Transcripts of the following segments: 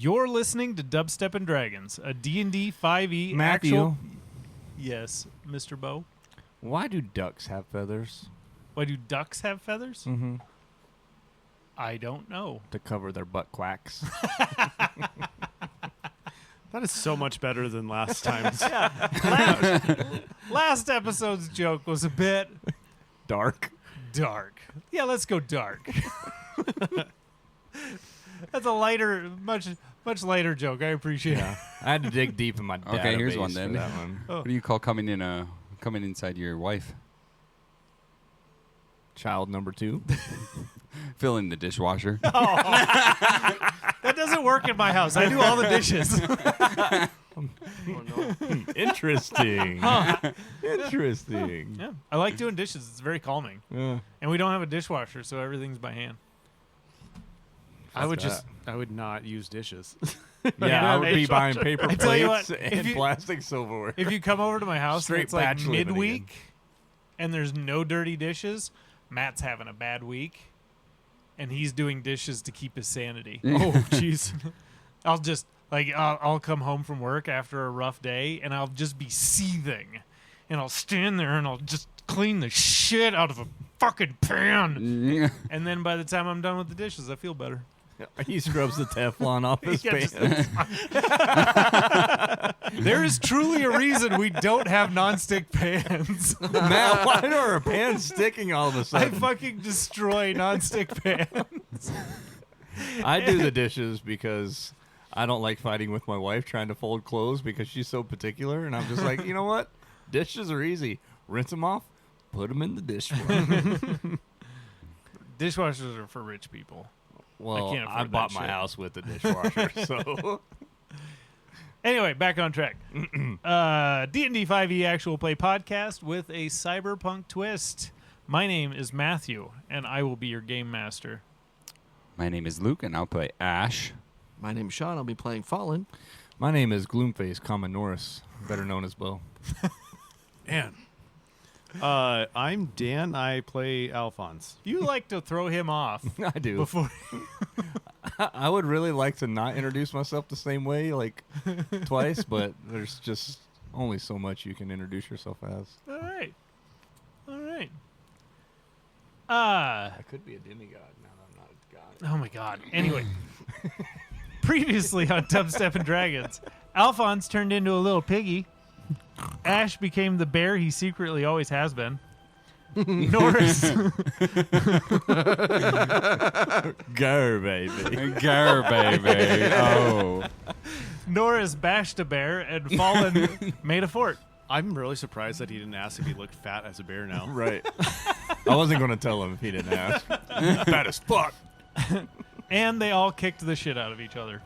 You're listening to Dubstep and Dragons, a D&D 5e Matthew. actual... Yes, Mr. Bo. Why do ducks have feathers? Why do ducks have feathers? Mm-hmm. I don't know. To cover their butt quacks. That is so much better than last time's. Last episode's joke was a bit Dark. dark. Yeah, let's go dark. That's a lighter, much lighter joke. I appreciate it. I had to dig deep in my database. Okay, here's one then. For that one. What do you call coming inside your wife? Child number 2. Filling the dishwasher. That doesn't work in my house. I do all the dishes. Interesting. Interesting. Yeah, I like doing dishes. It's very calming. Yeah. And we don't have a dishwasher, so everything's by hand. I would not use dishes. Yeah, I would be buying paper I tell you plates what, and plastic silverware. If you come over to my house and Straight it's like batch living midweek and there's no dirty dishes, Matt's having a bad week, and he's doing dishes to keep his sanity. Oh, jeez. I'll just I'll come home from work after a rough day, and I'll just be seething, and I'll stand there and I'll just clean the shit out of a fucking pan, and then by the time I'm done with the dishes, I feel better. He scrubs the Teflon off his Yeah, pants. There is truly a reason we don't have nonstick pans. Matt, why are our pans sticking all of a I sudden? fucking destroy nonstick pans. I do the dishes because I don't like fighting with my wife trying to fold clothes because she's so particular. And I'm just like, you know what? Dishes are easy. Rinse them off, put them in the dishwasher. Dishwashers are for rich people. Well, can't I afford bought that my shit. house with a dishwasher, so... Anyway, back on track. D&D 5e actual play podcast with a cyberpunk twist. My name is Matthew, and I will be your game master. My name is Luke, and I'll play Ash. My name's Sean. I'll be playing Fallen. My name is Gloomface, Common Norris, better known as Bo. Man. I'm Dan. I play Alphonse. You like to throw him off I do. before. I would really like to not introduce myself the same way, like, twice, but there's just only so much you can introduce yourself as. All right. I could be a demigod now that I'm not a god. Oh my god. Anyway, previously on Dubstep and Dragons, Alphonse turned into a little piggy. Ash became the bear he secretly always has been. Norris Go, baby. Gar, baby. Oh. Norris bashed a bear, and Fallen made a fort. I'm really surprised that he didn't ask if he looked fat as a bear now. Right. I wasn't going to tell him if he didn't ask. Fat as fuck. And they all kicked the shit out of each other.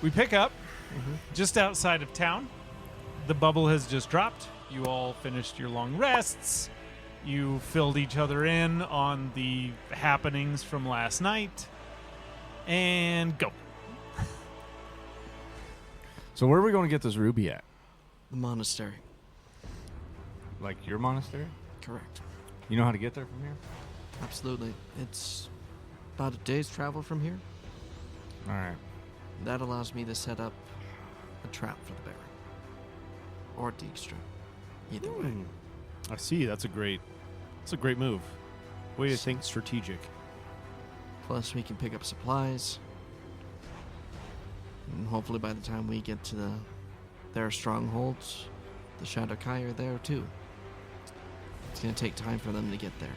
We pick up just outside of town. The bubble has just dropped. You all finished your long rests. You filled each other in on the happenings from last night. And go. So where are we going to get this ruby at? The monastery. Like your monastery? Correct. You know how to get there from here? Absolutely. It's about a day's travel from here. All right. That allows me to set up a trap for the bear. Or Dijkstra. Either way. I see. That's a great move. Way to think strategic. Plus, we can pick up supplies. And hopefully by the time we get to their strongholds, the Shadow Kai are there too. It's going to take time for them to get there.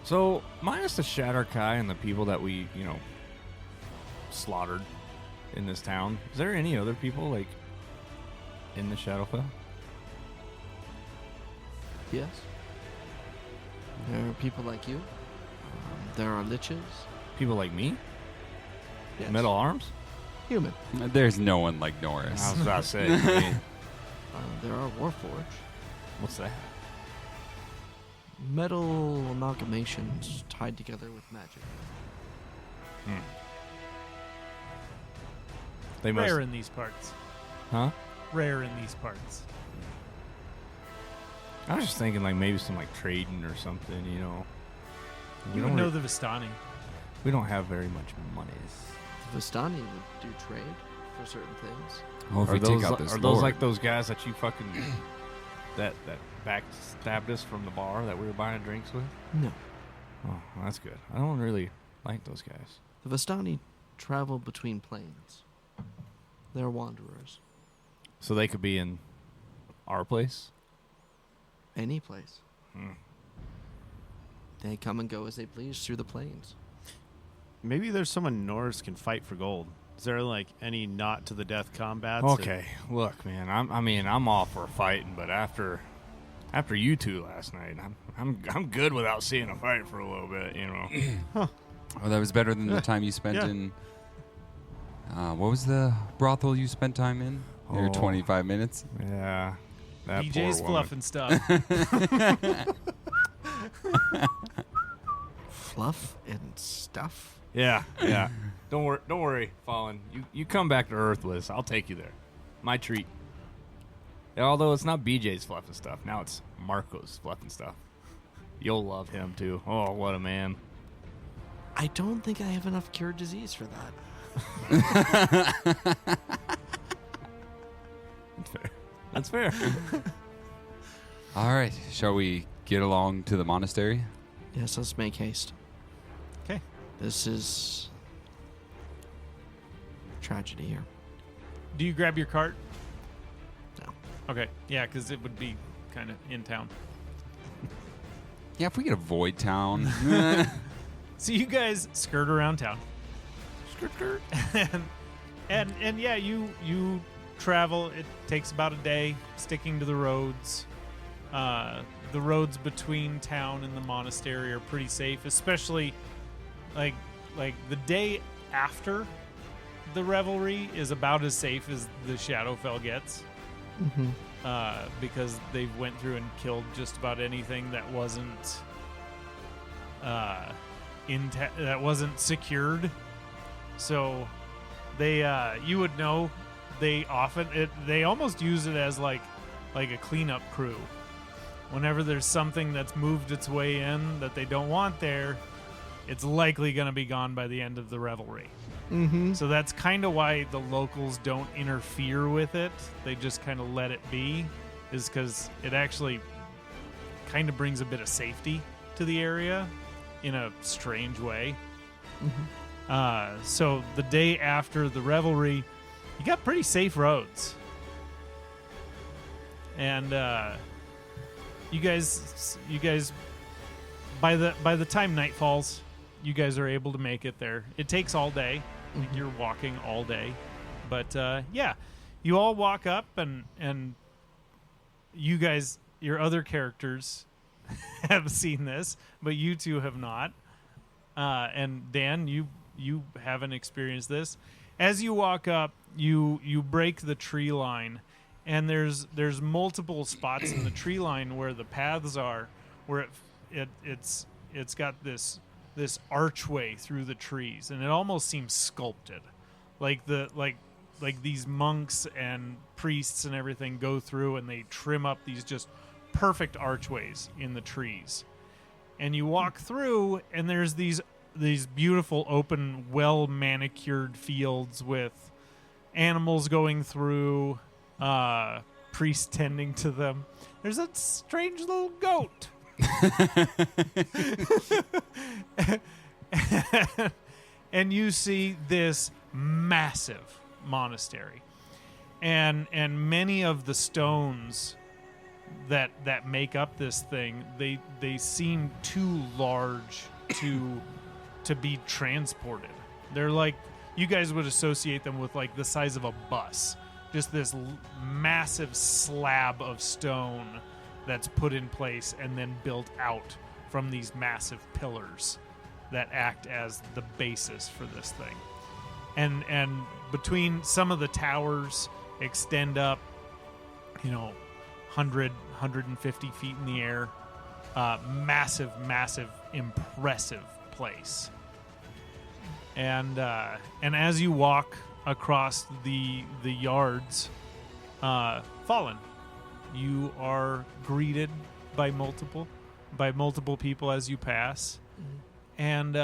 So, minus the Shatter Kai and the people that we, slaughtered in this town, is there any other people, like, in the Shadowfell? Yes. There are people like you. There are liches. People like me? Yes. Metal arms? Human. There's no one like Norris. I was about to say. I mean, There are Warforged. what's that? Metal amalgamations tied together with magic. They must. Rare in these parts. Huh? Rare in these parts. I was just thinking, like, maybe some, like, trading or something, You We would don't know re- the Vistani. We don't have very much money. Vistani would do trade for certain things. Well, if we take out this are those like those guys that you fucking that backstabbed us from the bar that we were buying drinks with? No. Oh, well, that's good. I don't really like those guys. The Vistani travel between planes. They're wanderers. So they could be in our place? Any place. Hmm. They come and go as they please through the plains. Maybe there's someone Norse can fight for gold. Is there like any not to the death combats? Okay, look, man. I'm all for fighting, but after you two last night, I'm good without seeing a fight for a little bit, you know. Oh, that was better than the time you spent Yeah. in. What was the brothel you spent time in? Your Oh. 25 minutes. Yeah, that BJ's poor woman. fluffing stuff. Fluff and stuff. Yeah. Don't worry, Fallen. You come back to Earth, Liz. I'll take you there. My treat. Yeah, although it's not BJ's fluffing stuff. Now it's Marco's fluffing stuff. You'll love him too. Oh, what a man. I don't think I have enough cured disease for that. That's fair. All right. Shall we get along to the monastery? Yes, let's make haste. Okay. This is tragedy here. Do you grab your cart? No. Okay. Yeah, because it would be kind of in town. Yeah, if we could avoid town. So you guys skirt around town. and yeah, you travel. It takes about a day sticking to the roads. The roads between town and the monastery are pretty safe, especially like the day after the revelry is about as safe as the Shadowfell gets. Mm-hmm. Because they went through and killed just about anything that wasn't that wasn't secured. So they you would know they almost use it as like a cleanup crew. Whenever there's something that's moved its way in that they don't want there, it's likely going to be gone by the end of the revelry. Mm-hmm. So that's kind of why the locals don't interfere with it. They just kind of let it be, is because it actually kind of brings a bit of safety to the area in a strange way. Mm-hmm. So the day after the revelry, you got pretty safe roads. And you guys by the time night falls, you guys are able to make it there. It takes all day. Like you're walking all day. But yeah, you all walk up and you guys, your other characters have seen this, but you two have not. And Dan, you haven't experienced this. As you walk up, you break the tree line, and there's multiple spots in the tree line where the paths are, where it's got this archway through the trees, and it almost seems sculpted, like these monks and priests and everything go through and they trim up these just perfect archways in the trees. And you walk through, and there's these beautiful open, well manicured fields with animals going through, priests tending to them. There's a strange little goat. And you see this massive monastery, and many of the stones that make up this thing, they seem too large to be transported. They're like, you guys would associate them with like the size of a bus, just this massive slab of stone that's put in place and then built out from these massive pillars that act as the basis for this thing. And between some of the towers extend up, 150 feet in the air. Massive, impressive place. And as you walk across the yards, Fallen, you are greeted by multiple people as you pass. And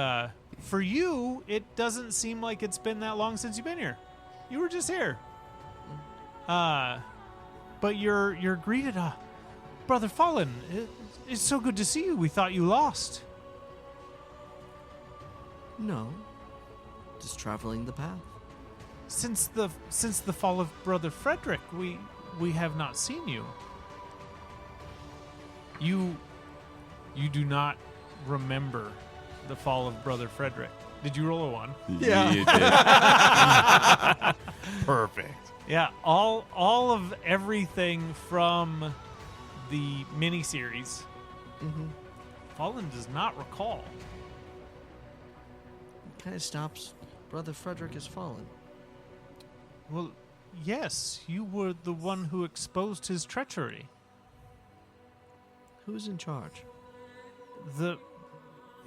for you, it doesn't seem like it's been that long since you've been here. You were just here. But you're greeted, Brother Fallen. It's so good to see you. We thought you lost. No. Just traveling the path. Since the fall of Brother Frederick, we have not seen you. You do not remember the fall of Brother Frederick. Did you roll a 1? Yeah. You did. Perfect. Yeah, all of everything from the miniseries, Mm-hmm. Fallen does not recall. Kind of stops. Brother Frederick has fallen. Well, yes, you were the one who exposed his treachery. Who's in charge?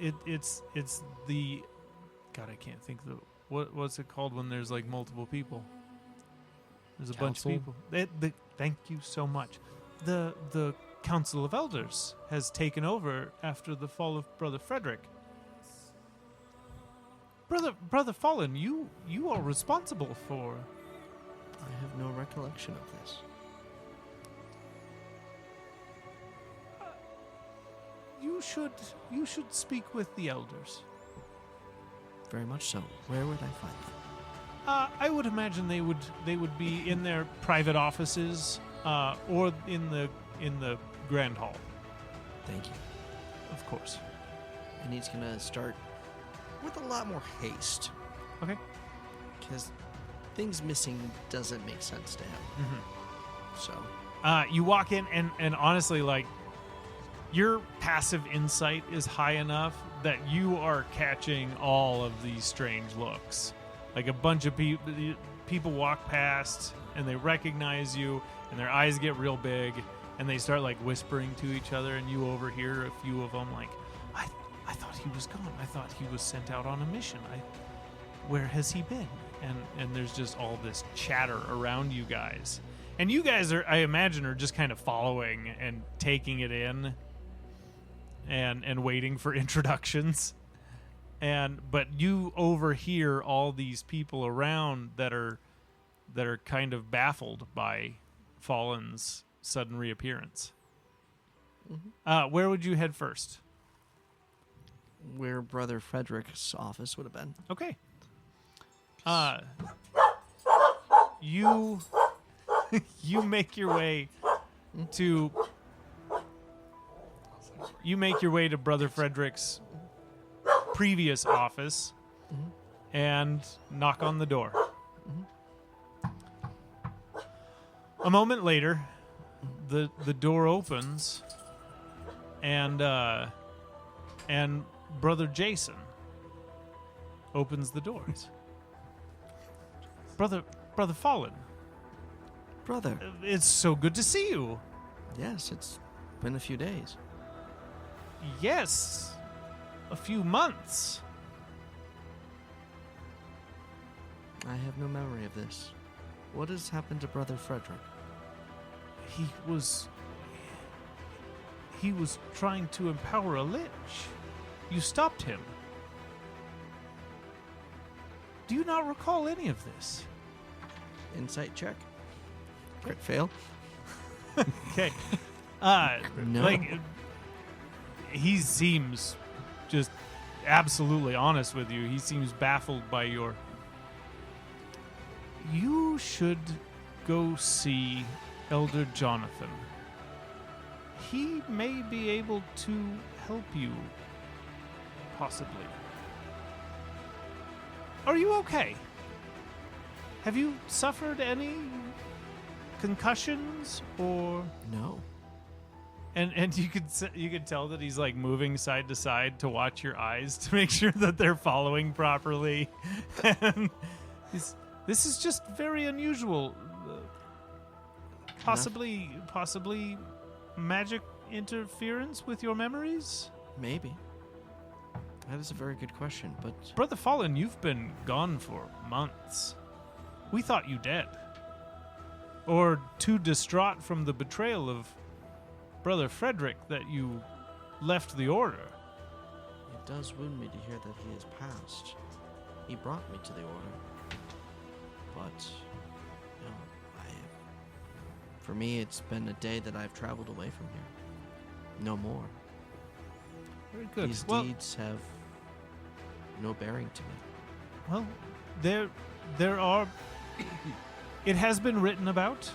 It's the God, I can't think of what's it called when there's like multiple people. There's a bunch of Council? people. Thank you so much. The Council of Elders has taken over after the fall of Brother Frederick. Brother Fallen, you are responsible for. I have no recollection of this. You should speak with the elders. Very much so. Where would I find them? I would imagine they would be in their private offices, or in the grand hall, Thank you. of course. And he's gonna start with a lot more haste. Okay. Because things missing doesn't make sense to him. Mm-hmm. So, You walk in, and honestly, like, your passive insight is high enough that you are catching all of these strange looks. Like, a bunch of people walk past, and they recognize you, and their eyes get real big, and they start, like, whispering to each other, and you overhear a few of them, like, I thought he was gone. I thought he was sent out on a mission. Where has he been? And there's just all this chatter around you guys. And you guys are, I imagine, are just kind of following and taking it in and waiting for introductions. But you overhear all these people around that are kind of baffled by Fallen's sudden reappearance. Mm-hmm. Where would you head first? where Brother Frederick's office would have been. Okay. You you make your way to Brother Frederick's previous office and knock on the door. A moment later, the door opens and Brother Jason opens the doors. Brother Fallen, Brother. it's so good to see you. Yes, it's been a few days. Yes, a few months. I have no memory of this. What has happened to Brother Frederick? He was trying to empower a lich. You stopped him. Do you not recall any of this? Insight check. Crit fail. Okay. No. Like, he seems just absolutely honest with you. He seems baffled by your... You should go see Elder Jonathan. He may be able to help you, possibly. Are you okay? Have you suffered any concussions or... No. And you could tell that he's like moving side to side to watch your eyes to make sure that they're following properly. And this is just very unusual. Possibly magic interference with your memories? Maybe. That is a very good question, but Brother Fallen, you've been gone for months. We thought you dead. Or too distraught from the betrayal of Brother Frederick that you left the order. does wound me to hear that he has passed. He brought me to the order. But, you know, for me, it's been a day that I've traveled away from here. No more. Very good. These Well, deeds have no bearing to me. well, there are. It has been written about.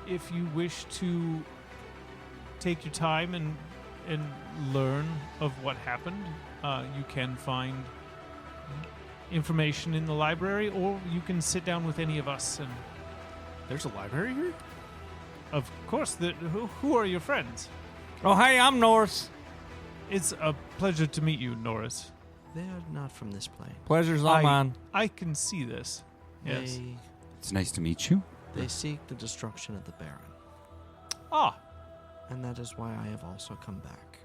If you wish to take your time and learn of what happened, you can find information in the library, or you can sit down with any of us. And There's a library here? of course, who are your friends? Oh, hey, I'm Norse. It's a pleasure to meet you, Norris. They are not from this plane. Pleasure's all mine. I can see this. Yes. It's nice to meet you. They seek the destruction of the Baron. Ah, And that is why I have also come back.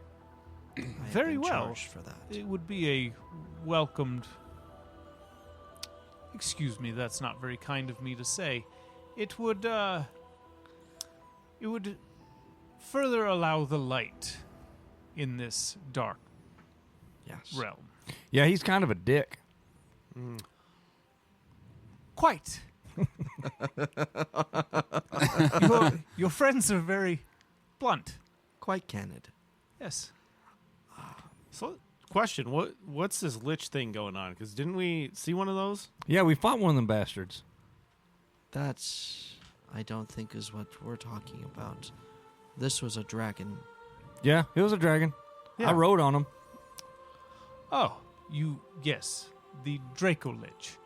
I have very been well. charged for that. It would be a welcomed. Excuse me, that's not very kind of me to say. It would further allow the light in this dark Yes. realm. Yeah, he's kind of a dick. Quite. your friends are very blunt. Quite candid. Yes. So, question: what's this lich thing going on? Because didn't we see one of those? Yeah, we fought one of them bastards. That's, I don't think, is what we're talking about. This was a dragon. Yeah, it was a dragon. Yeah. I rode on him. Oh, yes, the Draco Lich.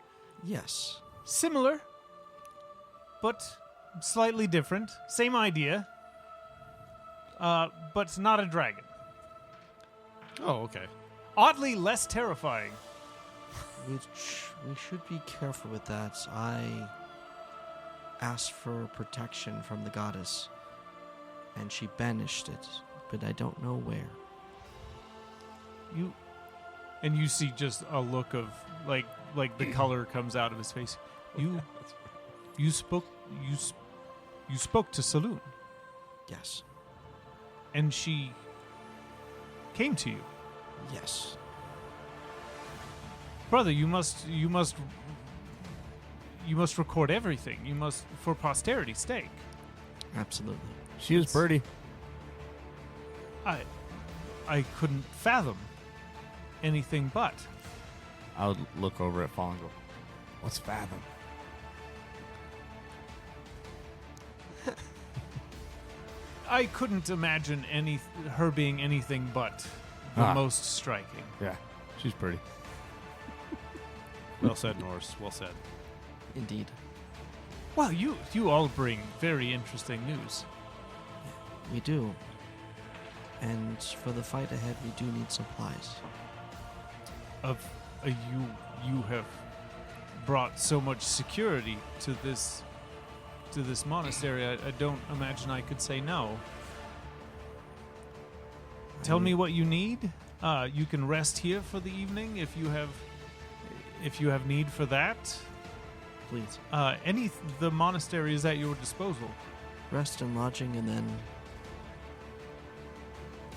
Yes. Similar, but slightly different. Same idea, but not a dragon. Oh, okay. Oddly less terrifying. We should be careful with that. I asked for protection from the goddess, and she banished it, but I don't know where. You see just a look of like the color comes out of his face. You spoke to Saloon, Yes. and she came to you. Yes. Brother, you must record everything. You must, for posterity's sake. Absolutely. She was pretty. I couldn't fathom anything but. I would look over at Fall and go, "What's fathom?" I couldn't imagine her being anything but the Ah. most striking. Yeah, she's pretty. Well said, Norse. Well said. Indeed. Well, you all bring very interesting news. We do. And for the fight ahead, we do need supplies. You have brought so much security to this monastery. I don't imagine I could say no. Tell me what you need. You can rest here for the evening if you have need for that. Please. The monastery is at your disposal. Rest and lodging, and then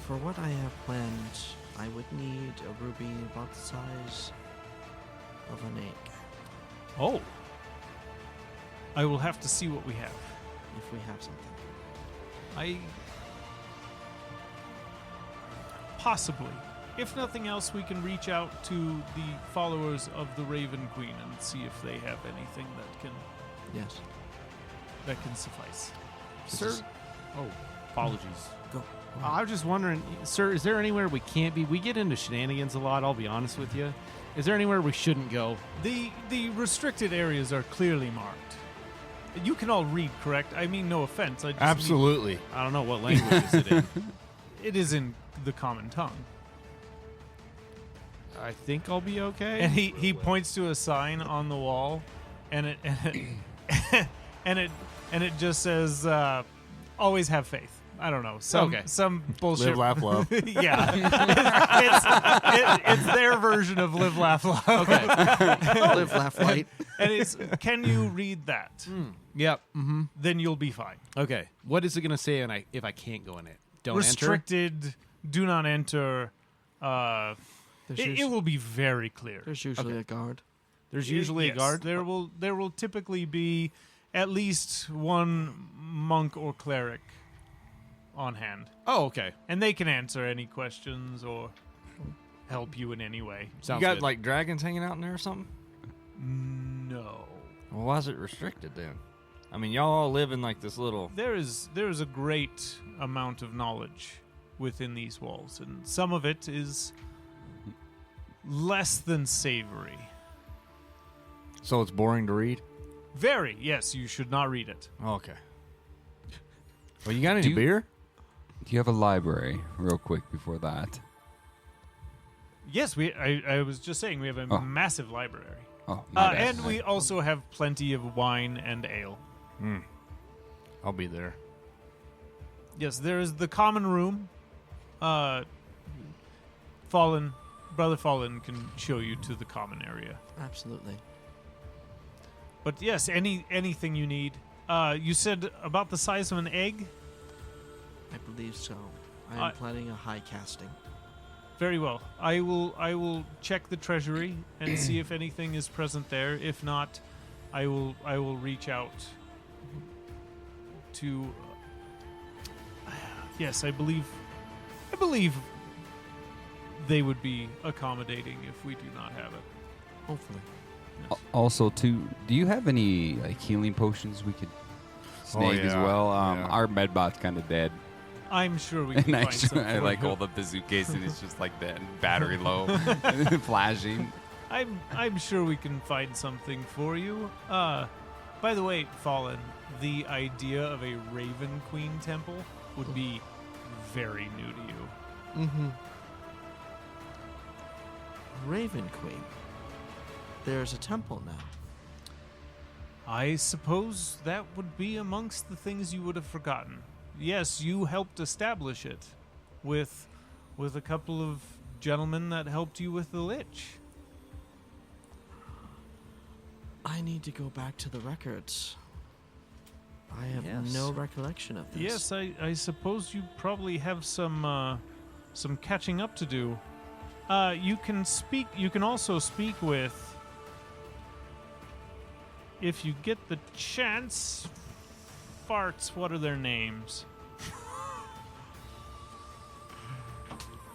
for what I have planned, I would need a ruby about the size of an egg, Oh. I will have to see what we have. if we have something. Possibly. If nothing else, we can reach out to the followers of the Raven Queen and see if they have anything Yes. that can suffice. Sir? Oh, apologies. Go. I was just wondering, sir, is there anywhere we can't be? We get into shenanigans a lot, I'll be honest with you. Is there anywhere we shouldn't go? The restricted areas are clearly marked. You can all read, correct? I mean, no offense. I just Absolutely. I don't know what language is it in. it is in the common tongue. I think I'll be okay. And he points to a sign on the wall, and it and it just says, "Always have faith." I don't know, some bullshit. Live, laugh, love. Yeah, it's their version of live, laugh, love. Okay. Live, laugh, light. And it's, can you read that? Yep. Mm-hmm. Then you'll be fine. Okay. What is it going to say if I can't go in it? Don't enter? Restricted. Do not enter. It will be very clear. There's usually a guard. There's usually Yes, a guard. There will typically be at least one monk or cleric on hand, Oh, okay. and they can answer any questions or help you in any way. Sounds you got good. like dragons hanging out in there or something? No. Well, why is it restricted then? I mean, y'all all live in like this little. There is a great amount of knowledge within these walls, and some of it is less than savory. So it's boring to read. Very, yes, you should not read it. Okay. Well, you got any Do you- beer? Do you have a library, real quick, before that? Yes, I was just saying we have a Oh. massive library. Oh, my bad. And we also have plenty of wine and ale. I'll be there. Yes, there is the common room. Brother Fallen can show you to the common area. Absolutely. But yes, anything you need. You said about the size of an egg? I believe so. I I- am planning a high casting. Very well. I will check the treasury and see if anything is present there. If not, I will reach out to yes, I believe they would be accommodating if we do not have it. Hopefully. Also, too, do you have any like healing potions we could snag as yeah, well? yeah. Our medbot's kind of dead. I'm sure we can And find some. I for like you. all the bazookas, and it's just like that battery low, flashing. I'm sure we can find something for you. By the way, Fallen, the idea of a Raven Queen temple would be very new to you. Mm-hmm. Raven Queen. There's a temple now. I suppose that would be amongst the things you would have forgotten. Yes, you helped establish it with a couple of gentlemen that helped you with the Lich. I need to go back to the records. I have Yes. no recollection of this. Yes, I suppose you probably have some catching up to do. You can also speak with, if you get the chance, farts, what are their names?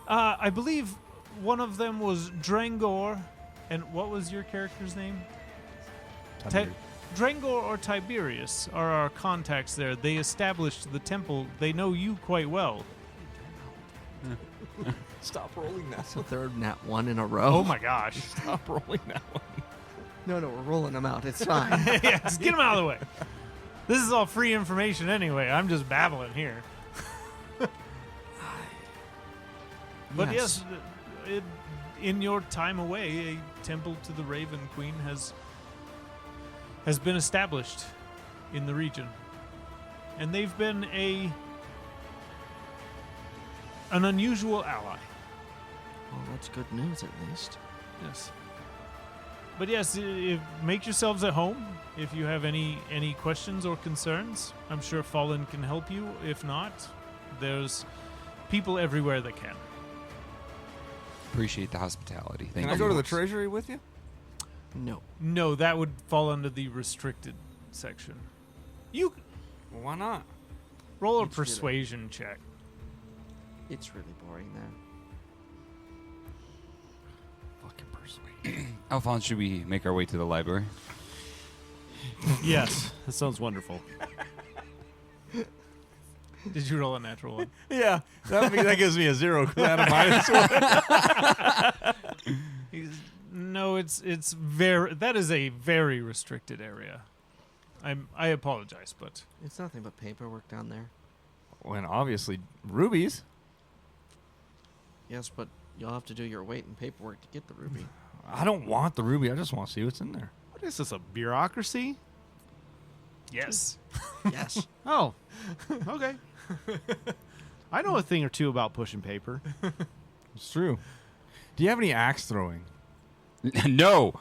I believe one of them was Drangor, and what was your character's name? Drangor or Tiberius are our contacts there. They established the temple. They know you quite well. Stop rolling that. That's the third nat one in a row. Oh my gosh. Stop rolling that one. No, we're rolling them out. It's fine. Yeah, just get them out of the way. This is all free information anyway. I'm just babbling here. But yes, in your time away, a temple to the Raven Queen has been established in the region, and they've been an unusual ally. Well, that's good news at least. Yes. But yes, make yourselves at home. If you have any questions or concerns, I'm sure Fallen can help you. If not, there's people everywhere that can. Appreciate the hospitality. Thank Can you. I go to the treasury with you? No. No, that would fall under the restricted section. You Well, why not? roll a It's really- persuasion check. It's really boring there. Fucking persuade. Alphonse, should we make our way to the library? Yes, that sounds wonderful. Did you roll a natural one? Yeah, that gives me a 0 because I had a -1. No, it's very. That is a very restricted area. I apologize, but It's nothing but paperwork down there. When obviously rubies. Yes, but you'll have to do your weight and paperwork to get the ruby. I don't want the ruby. I just want to see what's in there. What is this, a bureaucracy? yes. Yes. Oh, okay. I know a thing or two about pushing paper. It's true. Do you have any axe throwing? No.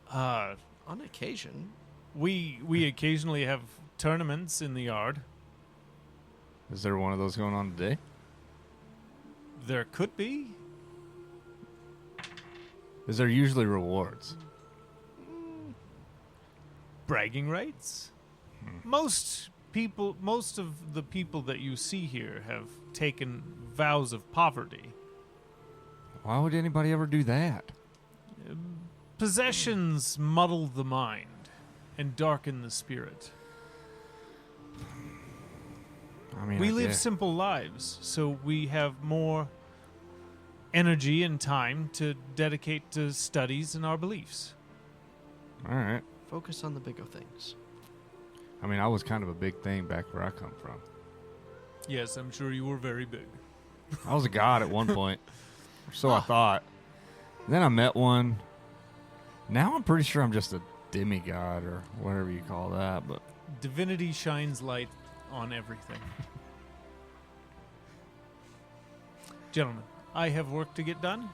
On occasion. We occasionally have tournaments in the yard. Is there one of those going on today? There could be. Is there usually rewards? Bragging rights. Most of the people that you see here have taken vows of poverty. Why would anybody ever do that? Possessions muddle the mind and darken the spirit. I mean, We I live guess. simple lives, so we have more energy and time to dedicate to studies and our beliefs. All right. Focus on the bigger things. I mean, I was kind of a big thing back where I come from. Yes, I'm sure you were very big. I was a god at one point. So I thought. Then I met one. Now I'm pretty sure I'm just a demigod or whatever you call that. But Divinity shines light on everything. Gentlemen, I have work to get done.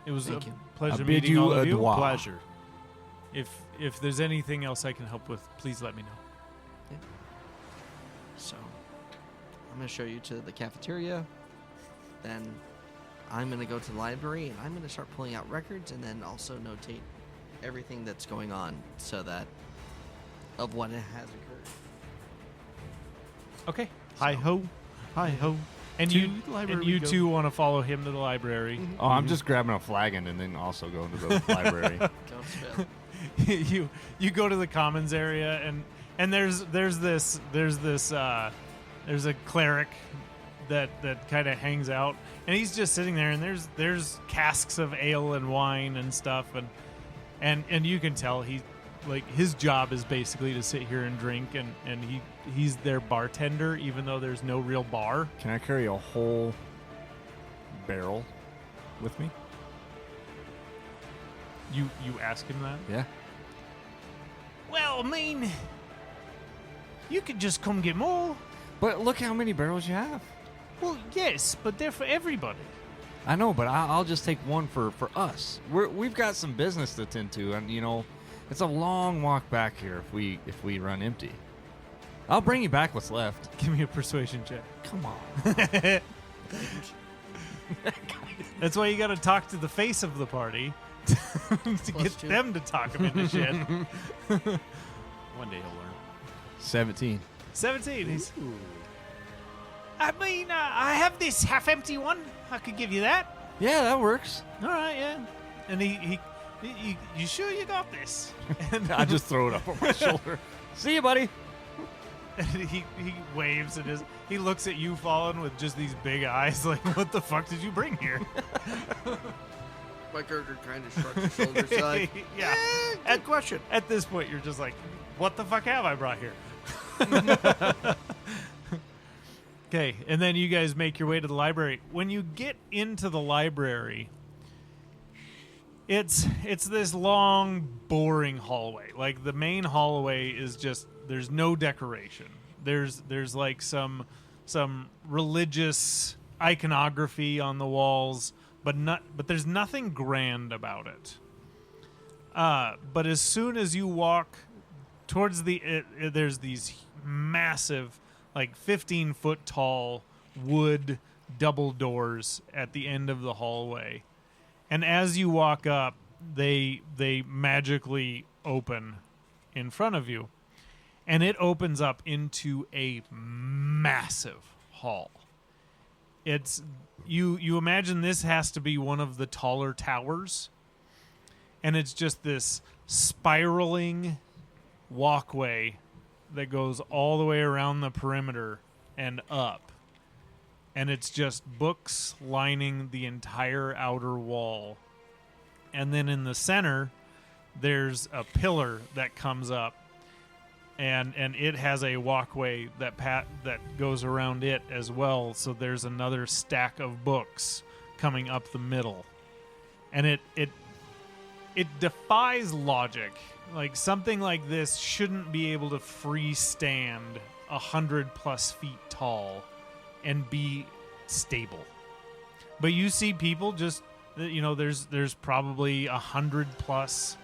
It was Thank a you. pleasure I bid meeting you all of you. adieu. Pleasure. If there's anything else I can help with, please let me know. So, I'm going to show you to the cafeteria. Then I'm going to go to the library and I'm going to start pulling out records and then also notate everything that's going on so that of what has occurred. Okay. Hi ho. Hi ho. And To you the library and we you go. two want to follow him to the library. oh, I'm just grabbing a flagon and then also going to the library. Don't spill. you go to the commons area and there's a cleric that kind of hangs out and he's just sitting there and there's casks of ale and wine and stuff and you can tell he like his job is basically to sit here and drink and he's their bartender even though there's no real bar. Can I carry a whole barrel with me? You ask him that? Yeah. Well, I mean, you could just come get more. But look how many barrels you have. Well, yes, but they're for everybody. I know, but I'll just take one for us. We've got some business to tend to, and you know, it's a long walk back here if we run empty. I'll bring you back what's left. Give me a persuasion check. Come on. That's why you got to talk to the face of the party to Plus get 2. them to talk him into shit. One day he'll learn. 17. 17. I mean, I have this half-empty one. I could give you that. Yeah, that works. All right, yeah. And he you sure you got this? And I just throw it up on my shoulder. See you, buddy. and he waves and he looks at you, Fallen, with just these big eyes, like, what the fuck did you bring here? My character kind of shrugs his shoulders like, Yeah. good question. At this point, you're just like, what the fuck have I brought here? Okay, and then you guys make your way to the library. When you get into the library, it's this long, boring hallway. Like, the main hallway is just, there's no decoration. There's like some religious iconography on the walls, but there's nothing grand about it. But as soon as you walk towards there's these massive, like 15-foot tall wood double doors at the end of the hallway. And as you walk up, they magically open in front of you. And it opens up into a massive hall. It's you imagine this has to be one of the taller towers. And it's just this spiraling walkway that goes all the way around the perimeter and up. And it's just books lining the entire outer wall. And then in the center, there's a pillar that comes up. And it has a walkway that goes around it as well. So there's another stack of books coming up the middle. And it defies logic. Like, something like this shouldn't be able to freestand 100+ feet tall and be stable. But you see people just, you know, there's probably 100+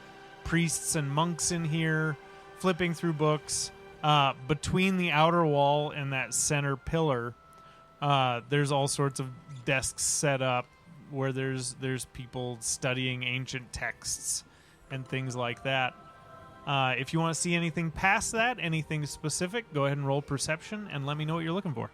priests and monks in here flipping through books. Between the outer wall and that center pillar, there's all sorts of desks set up, where there's people studying ancient texts and things like that. If you want to see anything past that, anything specific, go ahead and roll perception and let me know what you're looking for.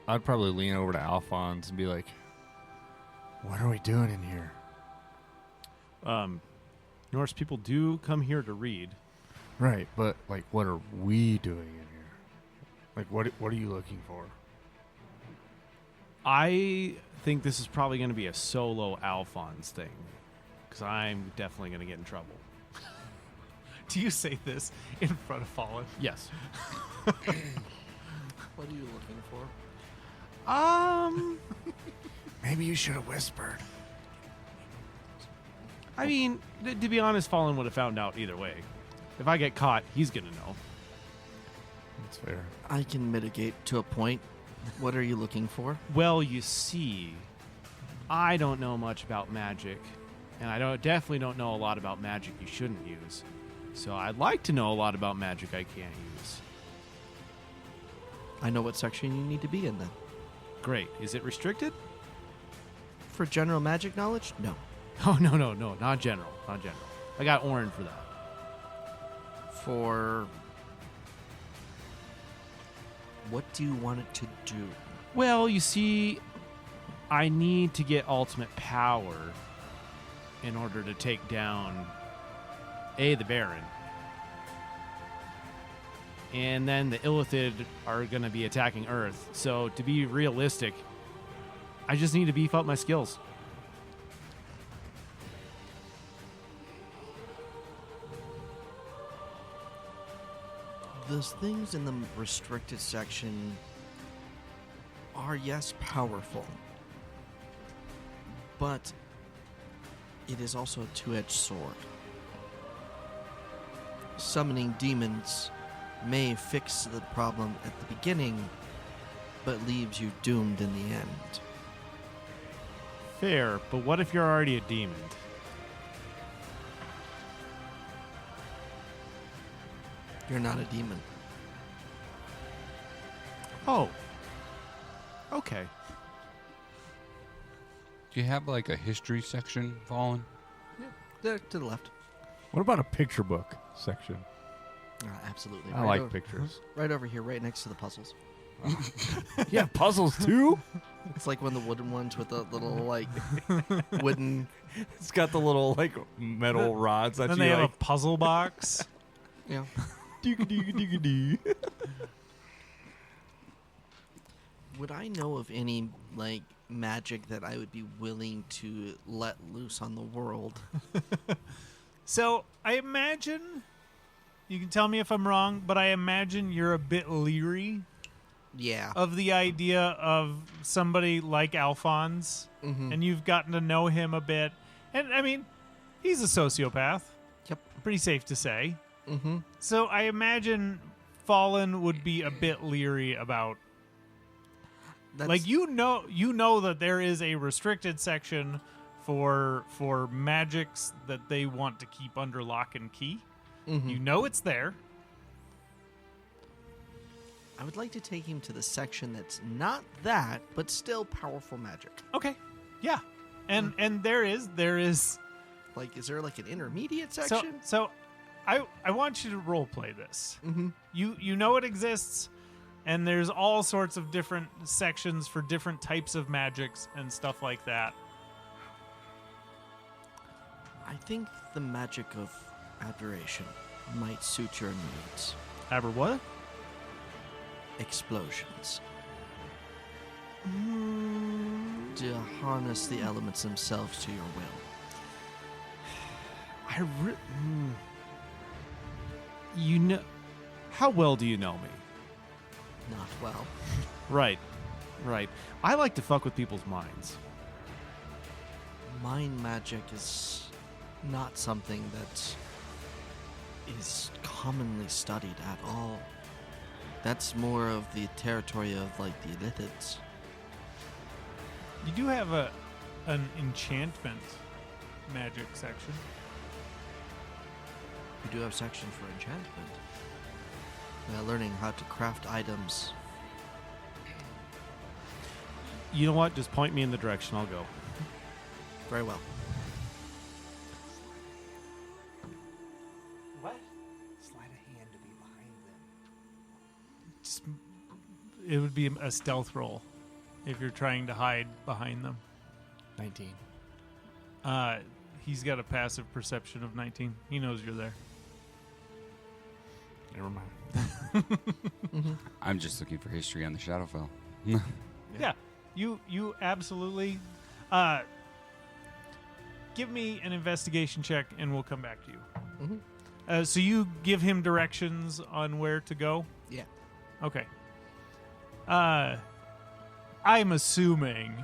I'd probably lean over to Alphonse and be like, "What are we doing in here?" Norse people do come here to read. Right, but like, what are we doing in here? Like, what are you looking for? I think this is probably going to be a solo Alphonse thing, because I'm definitely going to get in trouble. Do you say this in front of Fallen? Yes. What are you looking for? Maybe you should have whispered. I mean, to be honest, Fallen would have found out either way. If I get caught, he's going to know. That's fair. I can mitigate to a point. What are you looking for? Well, you see, I don't know much about magic, and I definitely don't know a lot about magic you shouldn't use. So I'd like to know a lot about magic I can't use. I know what section you need to be in then. Great. Is it restricted? For general magic knowledge, no. Oh, no, not general. Not general. I got Orin for that. For what do you want it to do? Well, you see, I need to get ultimate power in order to take down the Baron. And then the Illithid are going to be attacking Earth. So to be realistic, I just need to beef up my skills. Those things in the restricted section are, yes, powerful. But it is also a two-edged sword. Summoning demons may fix the problem at the beginning, but leaves you doomed in the end. Fair, but what if you're already a demon? You're not a demon. Oh. Okay. Do you have like a history section, Fallen? There, to the left. What about a picture book section? Absolutely. I like pictures. Right over here, right next to the puzzles. Yeah, puzzles too. It's like one of the wooden ones with the little, like, wooden... It's got the little like metal rods that Then you they have like. a puzzle box. Yeah. Would I know of any, like, magic that I would be willing to let loose on the world? So I imagine, you can tell me if I'm wrong, but I imagine you're a bit leery Yeah. of the idea of somebody like Alphonse, Mm-hmm. and you've gotten to know him a bit. And I mean, he's a sociopath. Yep. Pretty safe to say. Mm-hmm. So I imagine Fallen would be a bit leery about, like, you know that there is a restricted section for magics that they want to keep under lock and key. Mm-hmm. You know it's there. I would like to take him to the section that's not that, but still powerful magic. Okay. Yeah. And there is Like, is there, like, an intermediate so section? I want you to role play this. Mm-hmm. You know it exists, and there's all sorts of different sections for different types of magics and stuff like that. I think the magic of adoration might suit your needs. Aber what? Explosions. To harness the elements themselves to your will. You know, how well do you know me? Not well. Right. I like to fuck with people's minds. Mind magic is not something that is commonly studied at all. That's more of the territory of, like, the Illithids. You do have an enchantment magic section. We do have sections for enchantment. learning how to craft items. You know what? Just point me in the direction. I'll go. Very well. What? Slide a hand to be behind them. Just, it would be a stealth roll if you're trying to hide behind them. 19. He's got a passive perception of 19. He knows you're there. Never mind. I'm just looking for history on the Shadowfell. Yeah. You absolutely give me an investigation check and we'll come back to you. So you give him directions on where to go? Yeah. Okay. I'm assuming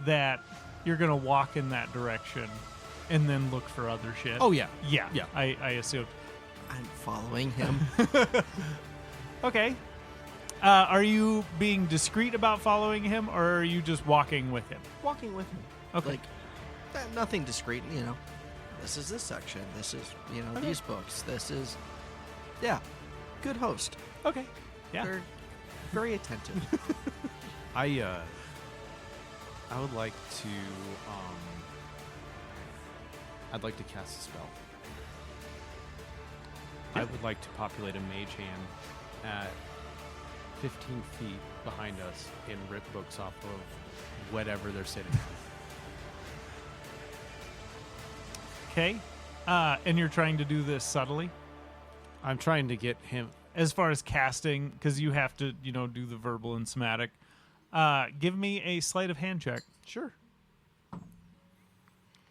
that you're going to walk in that direction and then look for other shit. Oh, yeah. Yeah. Yeah. I assumed. I'm following him. Okay. Are you being discreet about following him, or are you just walking with him? Walking with him. Okay. Like, nothing discreet, This is this section. This is, Okay. these books. This is, yeah, good host. Okay. Yeah. Very, very attentive. I would like to I'd like to cast a spell. I would like to populate a mage hand at 15 feet behind us and rip books off of whatever they're sitting on. Okay. And you're trying to do this subtly? I'm trying to get him. As far as casting, because you have to, do the verbal and somatic. Give me a sleight of hand check. Sure.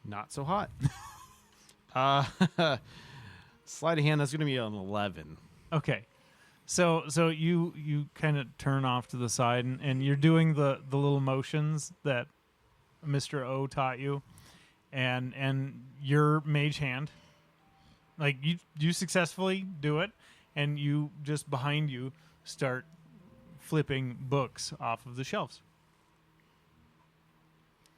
Not so hot. Sleight of hand, that's going to be an 11. Okay. So you kind of turn off to the side and you're doing the little motions that Mr. O taught you, and your mage hand, like you successfully do it, and you just behind you start flipping books off of the shelves.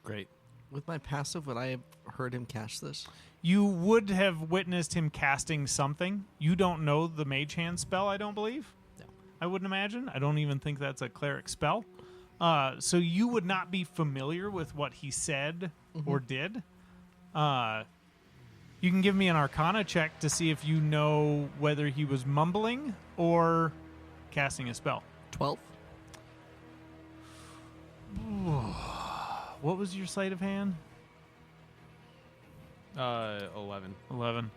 Great. With my passive, would I have heard him cast this? You would have witnessed him casting something. You don't know the mage hand spell, I don't believe. No. I wouldn't imagine. I don't even think that's a cleric spell. So you would not be familiar with what he said or did. You can give me an Arcana check to see if you know whether he was mumbling or casting a spell. 12? What was your sleight of hand? 11. 11.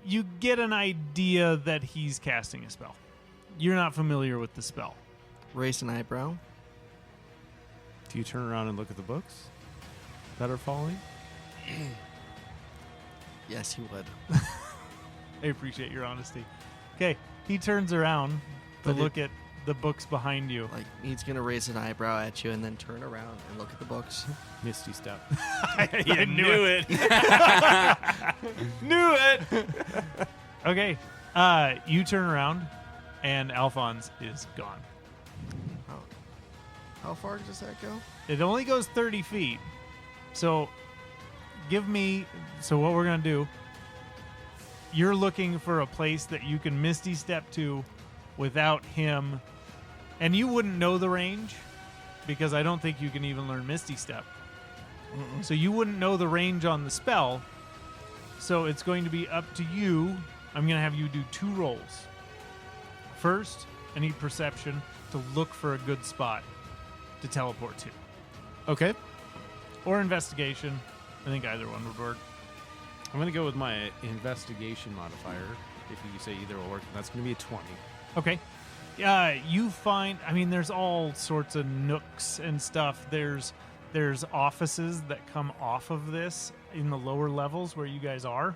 You get an idea that he's casting a spell. You're not familiar with the spell. Raise an eyebrow. Do you turn around and look at the books that are falling? Yes, he would. I appreciate your honesty. Okay, he turns around to But look at the books behind you. Like, he's going to raise an eyebrow at you and then turn around and look at the books. Misty step. I knew it. Knew it. Okay, you turn around, and Alphonse is gone. How far does that go? It only goes 30 feet. So so what we're going to do, you're looking for a place that you can Misty Step to without him. And you wouldn't know the range because I don't think you can even learn Misty Step. So you wouldn't know the range on the spell. So it's going to be up to you. I'm going to have you do 2 rolls. First, I need perception to look for a good spot to teleport to. Okay. Or investigation. I think either one would work. I'm going to go with my investigation modifier. If you say either will work, that's going to be a 20. Okay. You find, there's all sorts of nooks and stuff. There's offices that come off of this in the lower levels where you guys are.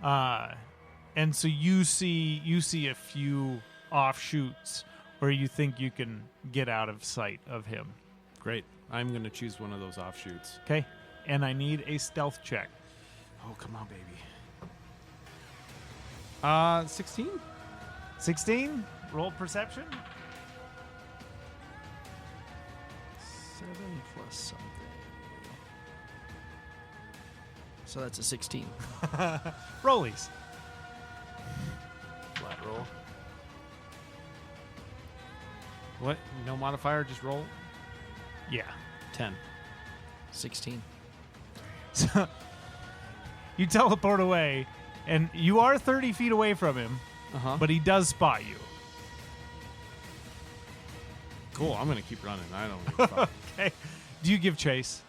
And so you see a few offshoots where you think you can get out of sight of him. Great. I'm going to choose one of those offshoots. Okay. And I need a stealth check. Oh, come on, baby. 16? 16? Roll perception. 7 plus something. So that's a 16. Rollies. Flat roll. What? No modifier, just roll? Yeah. 10. 16. So you teleport away, and you are 30 feet away from him, Uh-huh. but he does spot you. Cool, I'm going to keep running. I don't give a fuck. Okay. Do you give chase?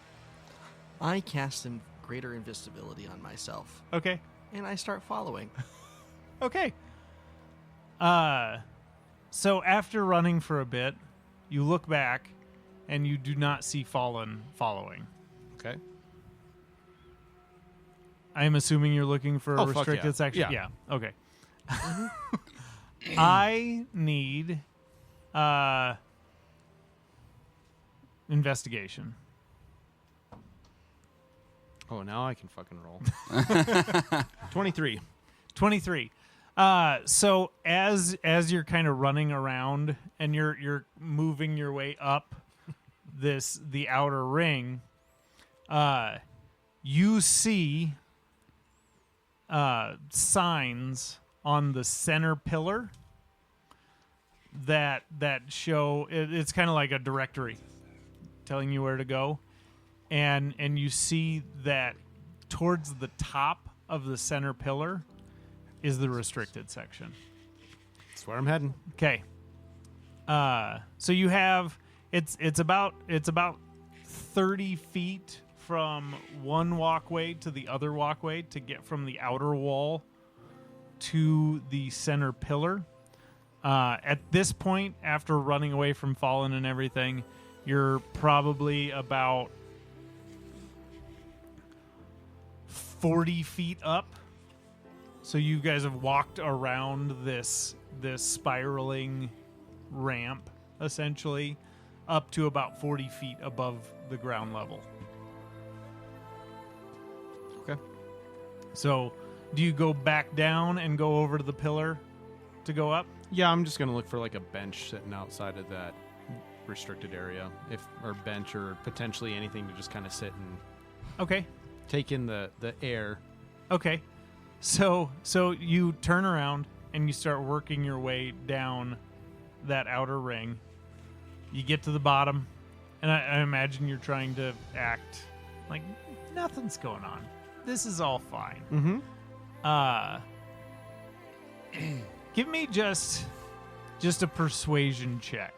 I cast greater invisibility on myself, Okay. and I start following. Okay. So after running for a bit, you look back, and you do not see Fallen following. Okay. I'm assuming you're looking for Oh, a fuck restricted yeah. section? Yeah. Okay. I need investigation. Oh, now I can fucking roll. 23. 23. So as you're kind of running around and you're moving your way up the outer ring, you see signs on the center pillar that show it's kind of like a directory telling you where to go, and you see that towards the top of the center pillar is the restricted section. That's where I'm heading. Okay. So you have it's about 30 feet from one walkway to the other walkway to get from the outer wall to the center pillar. At this point, after running away from Fallen and everything, you're probably about 40 feet up. So you guys have walked around this spiraling ramp, essentially, up to about 40 feet above the ground level. Okay. So, do you go back down and go over to the pillar to go up? Yeah, I'm just going to look for like a bench sitting outside of that restricted area, or bench, or potentially anything to just kind of sit and Okay. take in the air. Okay. So you turn around and you start working your way down that outer ring. You get to the bottom, and I imagine you're trying to act like nothing's going on. This is all fine. Mm-hmm. Give me just a persuasion check.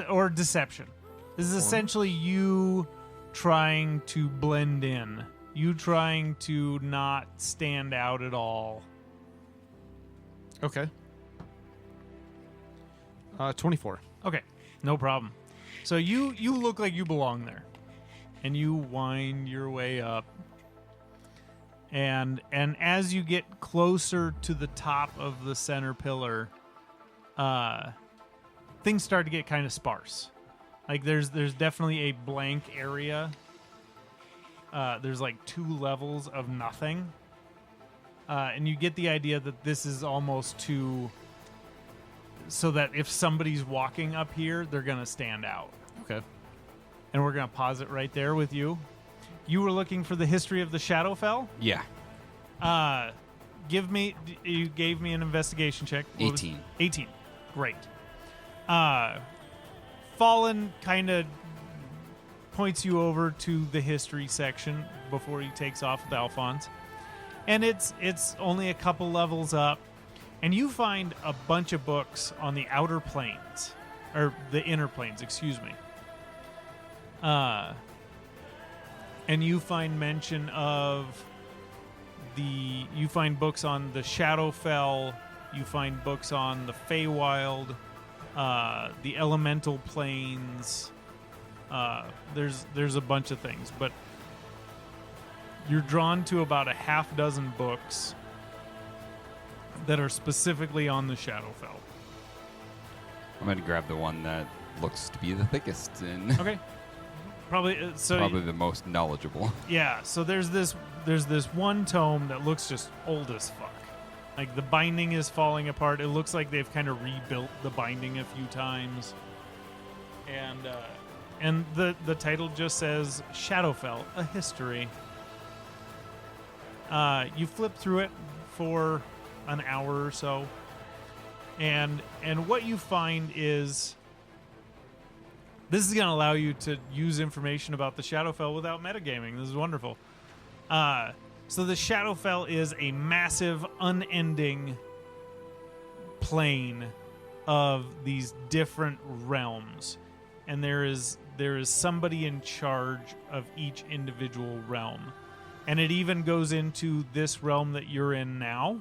Or deception. This is essentially you trying to blend in. You trying to not stand out at all. Okay. 24. Okay, no problem. So you look like you belong there, and you wind your way up. And as you get closer to the top of the center pillar, things start to get kind of sparse. Like there's definitely a blank area. There's like 2 levels of nothing. And you get the idea that this is almost so that if somebody's walking up here, they're going to stand out. Okay. And we're going to pause it right there with you. You were looking for the history of the Shadowfell? Yeah. You gave me an investigation check. What was- 18. 18. Great. Fallen kind of points you over to the history section before he takes off with Alphonse. And it's only a couple levels up, and you find a bunch of books on the outer planes, or the inner planes, excuse me. And you find mention of you find books on the Shadowfell, you find books on the Feywild, the elemental planes. There's a bunch of things, but you're drawn to about a half dozen books that are specifically on the Shadowfell. I'm going to grab the one that looks to be the thickest and Okay. Probably probably the most knowledgeable. Yeah, so there's this one tome that looks just old as fuck. Like the binding is falling apart. It looks like they've kind of rebuilt the binding a few times. And the title just says Shadowfell: A History. You flip through it for an hour or so, And what you find is this is going to allow you to use information about the Shadowfell without metagaming. This is wonderful. So the Shadowfell is a massive, unending plane of these different realms, and there is somebody in charge of each individual realm, and it even goes into this realm that you're in now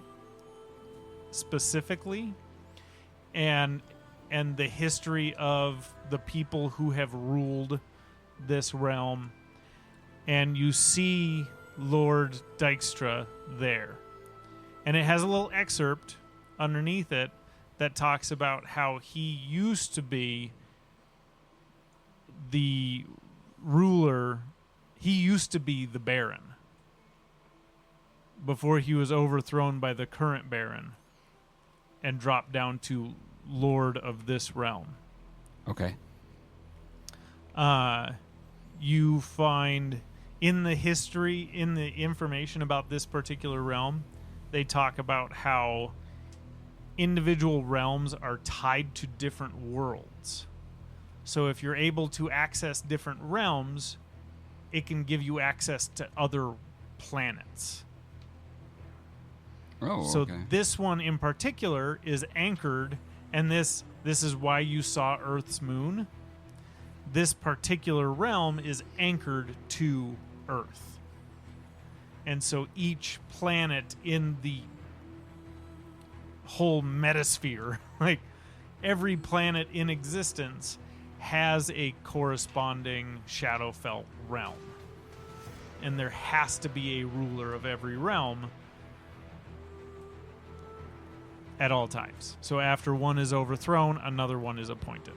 specifically, and the history of the people who have ruled this realm, and you see Lord Dykstra there, and it has a little excerpt underneath it that talks about how he used to be the ruler. He used to be the Baron before he was overthrown by the current Baron and dropped down to Lord of this realm. Okay. You find in the history, in the information about this particular realm, they talk about how individual realms are tied to different worlds. So if you're able to access different realms, it can give you access to other planets. Oh, So okay. this one in particular is anchored, and this is why you saw Earth's moon. This particular realm is anchored to Earth. And so each planet in the whole metasphere, like every planet in existence, has a corresponding Shadowfell realm. And there has to be a ruler of every realm at all times. So after one is overthrown, another one is appointed.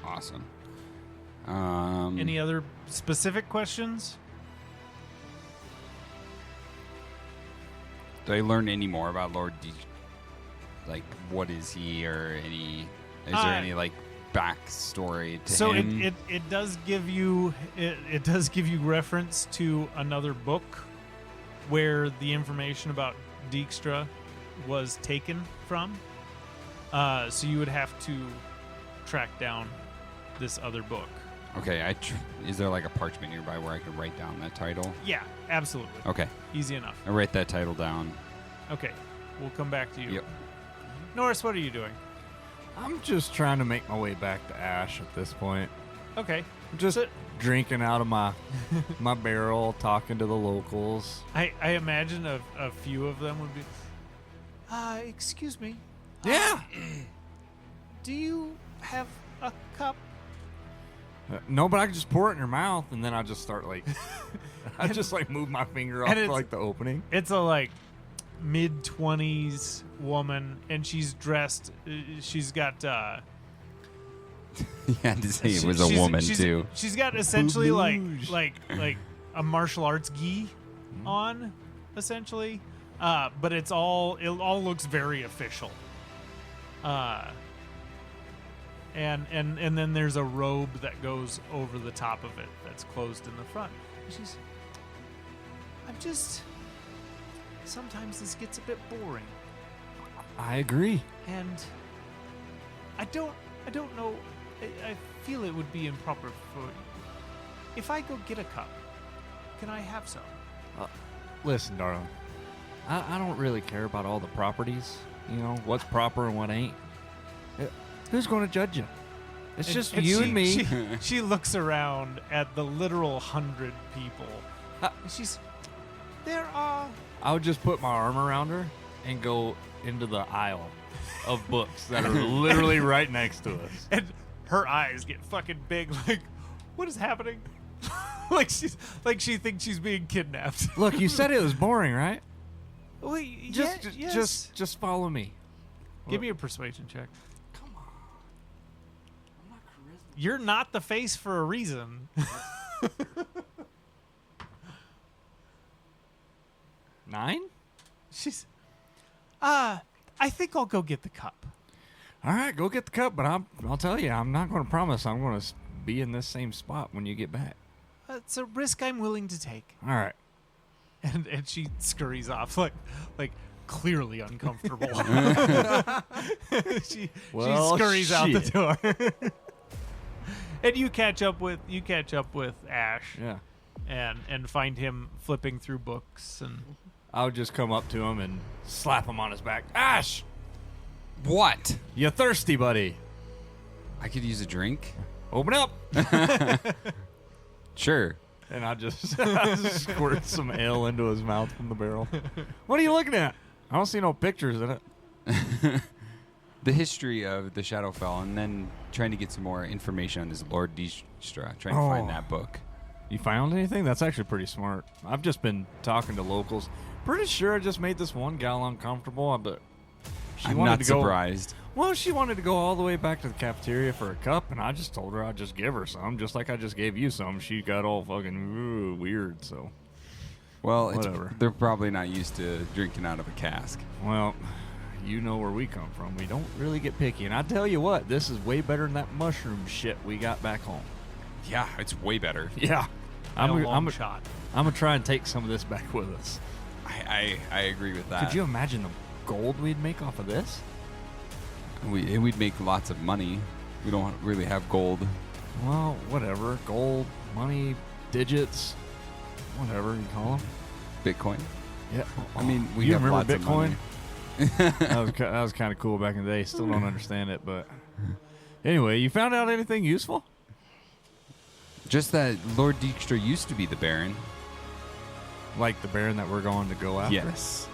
Awesome. Any other specific questions? Do I learn any more about Lord D? Like, what is he, or any? Is there any like backstory to So him? it does give you it does give you reference to another book where the information about Dijkstra was taken from. So you would have to track down this other book. Okay, is there like a parchment nearby where I could write down that title? Yeah, absolutely. Okay, Easy enough. I write that title down. Okay, we'll come back to you. Yep. Norris, what are you doing? I'm just trying to make my way back to Ash at this point. Okay. I'm just So- drinking out of my my barrel, talking to the locals. I imagine a few of them would be, excuse me. Yeah. Do you have a cup? No, but I can just pour it in your mouth, and then I just start like, I just like move my finger off and to, it's- like the opening. It's a like mid-20s woman, and she's dressed. She's got. You had to say it was a she's- woman she's- too. She's got essentially like Boosh. a martial arts gi on, essentially, but it all looks very official. And then there's a robe that goes over the top of it that's closed in the front. And sometimes this gets a bit boring, I agree. and I don't know. I feel it would be improper for if I go get a cup. Can I have some? Listen, darling, I don't really care about all the properties. You know what's proper and what ain't. Who's going to judge you? It's just you and me. She looks around at the literal 100 people. There are. I would just put my arm around her and go into the aisle of books that are literally right next to us. And her eyes get fucking big. Like, what is happening? she thinks she's being kidnapped. Look, you said it was boring, right? Wait, Just follow me. give me a persuasion check. Come on. I'm not charisma. You're not the face for a reason. 9? She's. I think I'll go get the cup. All right, go get the cup, but I'll tell you, I'm not going to promise I'm going to be in this same spot when you get back. It's a risk I'm willing to take. All right. and she scurries off like clearly uncomfortable. she Well, scurries out the shit. door. And you catch up with Ash Yeah. and find him flipping through books and I would just come up to him and slap him on his back. Ash, What? you thirsty, buddy? I could use a drink? Open up. Sure. And I just squirt some ale into his mouth from the barrel. What are you looking at? I don't see no pictures in it. The history of the Shadowfell, and then trying to get some more information on this Lord Dijkstra, trying to find that book. You found anything? That's actually pretty smart. I've just been talking to locals. Pretty sure I just made this one gal uncomfortable, but she I'm wanted not to go. surprised. Well, she wanted to go all the way back to the cafeteria for a cup, and I just told her I'd just give her some, just like I just gave you some. She got all fucking weird, so. Well, Whatever. they're probably not used to drinking out of a cask. Well, you know where we come from. We don't really get picky. And I tell you what, this is way better than that mushroom shit we got back home. Yeah, it's way better. Yeah. a long I'm shot. going to try and take some of this back with us. I agree with that. Could you imagine the gold we'd make off of this? We'd make lots of money. We don't really have gold. Well, whatever. Gold, money, digits, whatever you call them. Bitcoin. Yeah. I mean, we you have remember lots Bitcoin? of money. that was kind of cool back in the day. Still don't understand it, but anyway, you found out anything useful? Just that Lord Dijkstra used to be the Baron. Like the Baron that we're going to go after? Yes.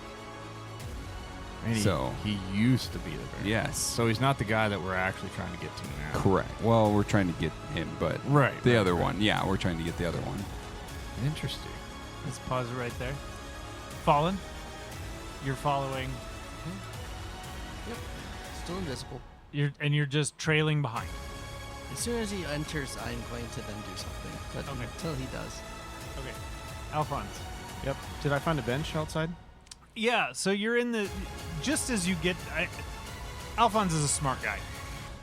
And So- he used to be the Baron. Yes. So he's not the guy that we're actually trying to get to now. Correct. Well, we're trying to get him, but Right. the right, other right. one. Yeah, we're trying to get the other one. Interesting. Let's pause it right there. Fallen, you're following. Yep. Still invisible. You're just trailing behind. As soon as he enters, I'm going to then do something. But Okay. until he does. Okay. Alphonse. Yep. Did I find a bench outside? Yeah, so you're in the. Just as you get. Alphonse is a smart guy.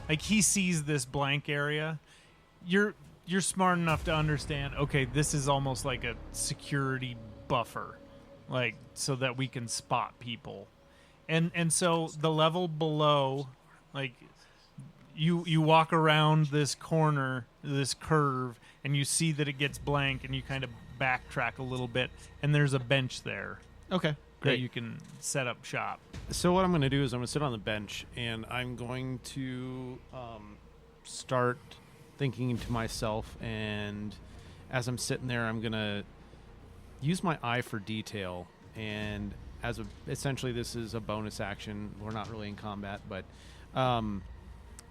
Like, he sees this blank area. You're smart enough to understand, okay, this is almost like a security buffer. Like, so that we can spot people. And so the level below, like, you walk around this corner, this curve, and you see that it gets blank, and you kind of backtrack a little bit, and there's a bench there Okay. that Great. you can set up shop. So what I'm going to do is I'm going to sit on the bench and I'm going to start thinking to myself, and as I'm sitting there, I'm going to use my eye for detail. And essentially, this is a bonus action. We're not really in combat, but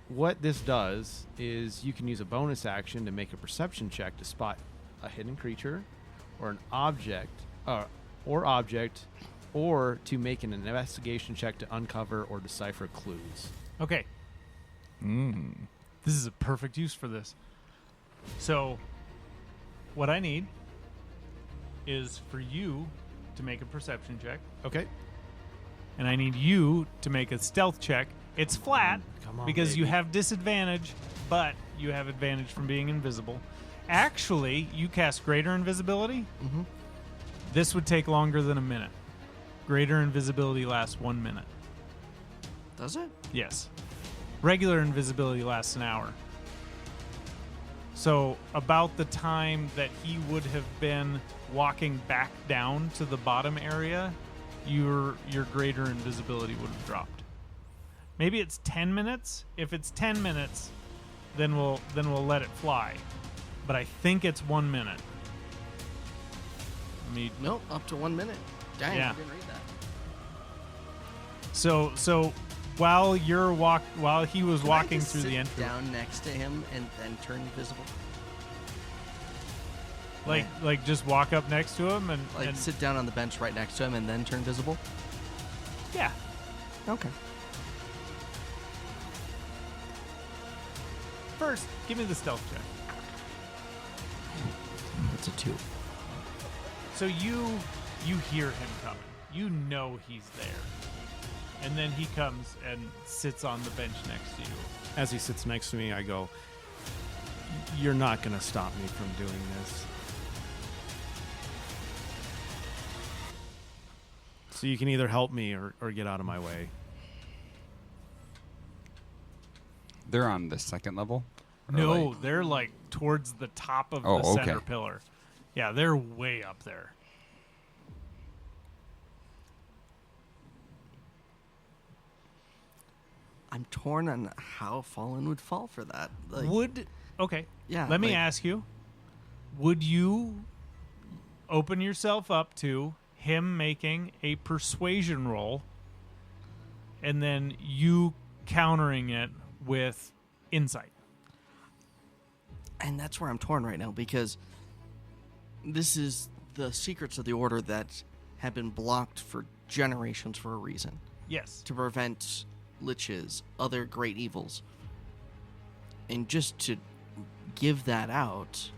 what this does is you can use a bonus action to make a perception check to spot a hidden creature or an object, or to make an investigation check to uncover or decipher clues. Okay, this is a perfect use for this. So, what I need is for you to make a perception check, Okay. and I need you to make a stealth check. It's flat Come on, because you baby. have disadvantage, but you have advantage from being invisible. Actually, you cast greater invisibility. Mm-hmm. This would take longer than a minute. Greater invisibility lasts 1 minute. Does it? Yes. Regular invisibility lasts an hour. So about the time that he would have been walking back down to the bottom area, your greater invisibility would have dropped. Maybe it's 10 minutes. If it's 10 minutes, then we'll let it fly. But I think it's 1 minute. Let me Nope, up to 1 minute. Dang, Yeah. I didn't read that. So while he was Can I walking just through sit the entry, down next to him and then turn invisible? like just walk up next to him and Sit down on the bench right next to him and then turn visible? yeah. Okay. First, give me the stealth check. It's a 2. So you hear him coming. You know he's there. And then he comes and sits on the bench next to you. As he sits next to me, I go, "You're not going to stop me from doing this." So you can either help me or get out of my way. They're on the second level? Or No, like- they're like towards the top of Oh, the center okay. pillar. Yeah, they're way up there. I'm torn on how Fallen would fall for that. Like, Okay. yeah. Let me like, ask you: would you open yourself up to him making a persuasion roll, and then you countering it with insight? And that's where I'm torn right now because this is the secrets of the order that have been blocked for generations for a reason. Yes. To prevent liches, other great evils. And just to give that out.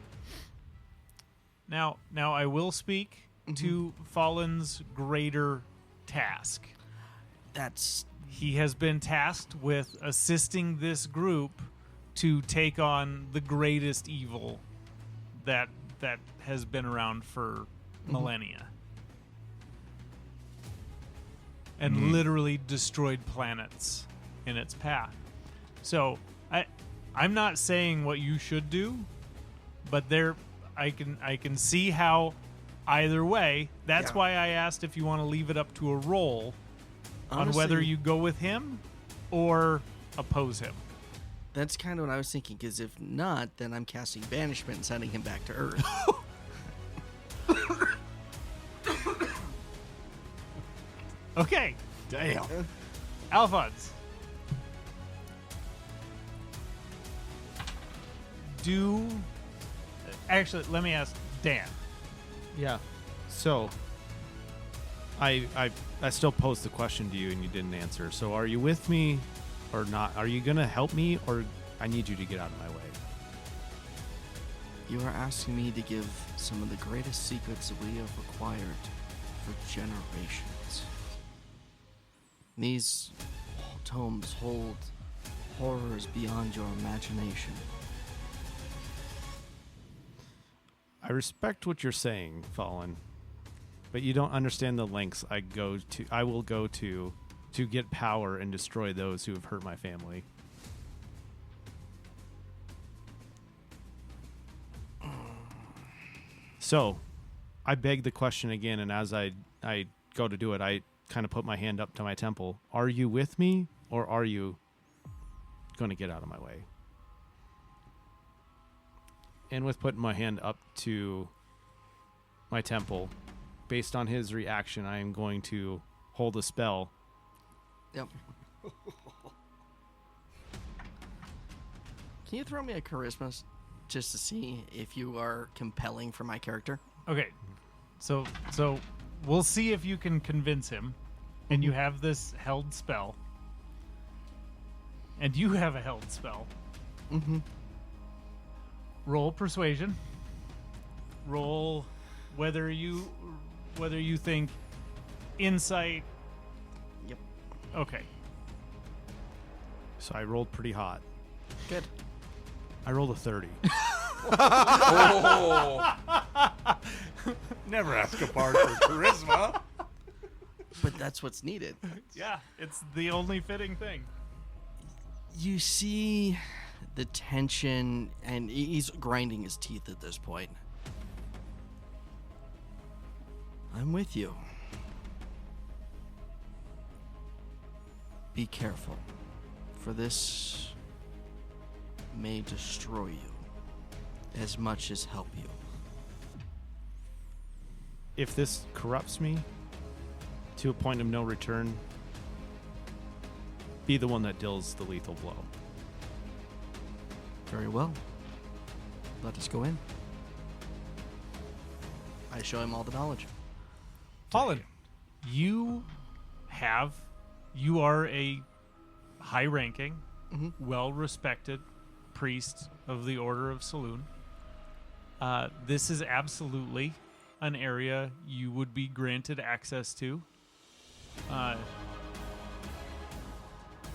Now I will speak to Fallen's greater task. He has been tasked with assisting this group to take on the greatest evil that has been around for millennia. And literally destroyed planets in its path. So I'm not saying what you should do, but I can see how either way. That's Yeah. why I asked if you want to leave it up to a roll on whether Honestly, you go with him or oppose him. That's kind of what I was thinking, because if not, then I'm casting banishment and sending him back to Earth. Okay. Damn. Alphonse. Actually, let me ask Dan. Yeah. So I still posed the question to you and you didn't answer. So are you with me or not? Are you going to help me or I need you to get out of my way? You are asking me to give some of the greatest secrets that we have acquired for generations. These tomes hold horrors beyond your imagination. I respect what you're saying, Fallen, but you don't understand the lengths I will go to get power and destroy those who have hurt my family. So, I beg the question again, and as I go to do it, I kind of put my hand up to my temple. Are you with me, or are you going to get out of my way? And with putting my hand up to my temple, based on his reaction, I am going to hold a spell. Yep. Can you throw me a charisma just to see if you are compelling for my character? Okay. So we'll see if you can convince him. And you have this held spell. And you have a held spell. Mm-hmm. Roll persuasion. Roll whether you think insight. Yep. Okay. So I rolled pretty hot. Good. I rolled a 30. Never ask a bard for charisma. But that's what's needed. Yeah, it's the only fitting thing. You see the tension, and he's grinding his teeth at this point. I'm with you. Be careful, for this may destroy you as much as help you. If this corrupts me to a point of no return, be the one that deals the lethal blow. Very well. Let us go in. I show him all the knowledge. Fallen, you are a high-ranking, well-respected priest of the Order of Saloon. This is absolutely an area you would be granted access to.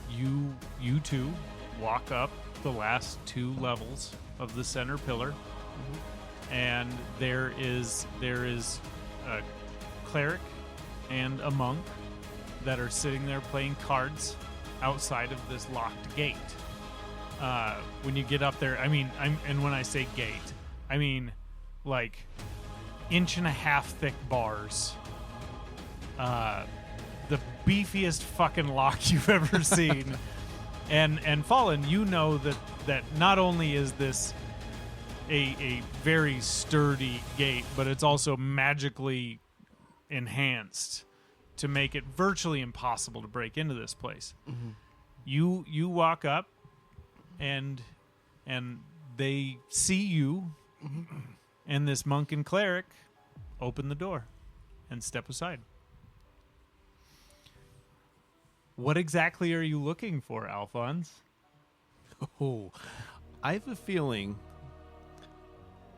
You two walk up the last 2 levels of the center pillar, and there is a cleric and a monk that are sitting there playing cards outside of this locked gate. When you get up there, and when I say gate, I mean like 1.5-inch thick bars. The beefiest fucking lock you've ever seen. And Fallen, you know that not only is this a very sturdy gate, but it's also magically enhanced to make it virtually impossible to break into this place. Mm-hmm. You walk up, and they see you, and this monk and cleric open the door and step aside. What exactly are you looking for, Alphonse? Oh, I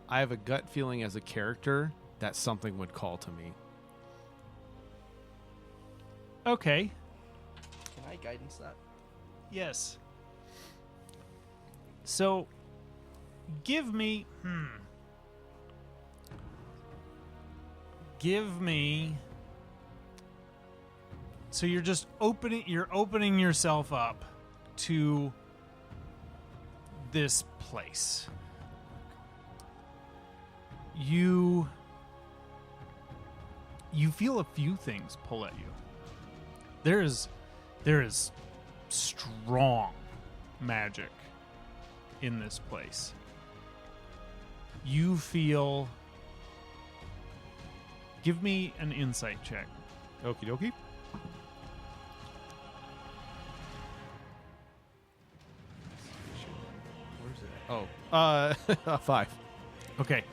have a gut feeling as a character that something would call to me. Okay. Can I guidance that? Yes. So, give me... Give me... So you're just opening yourself up to this place. You feel a few things pull at you. There is strong magic in this place. You feel... Give me an insight check. Okie dokie. Where's it? Oh, 5. Okay.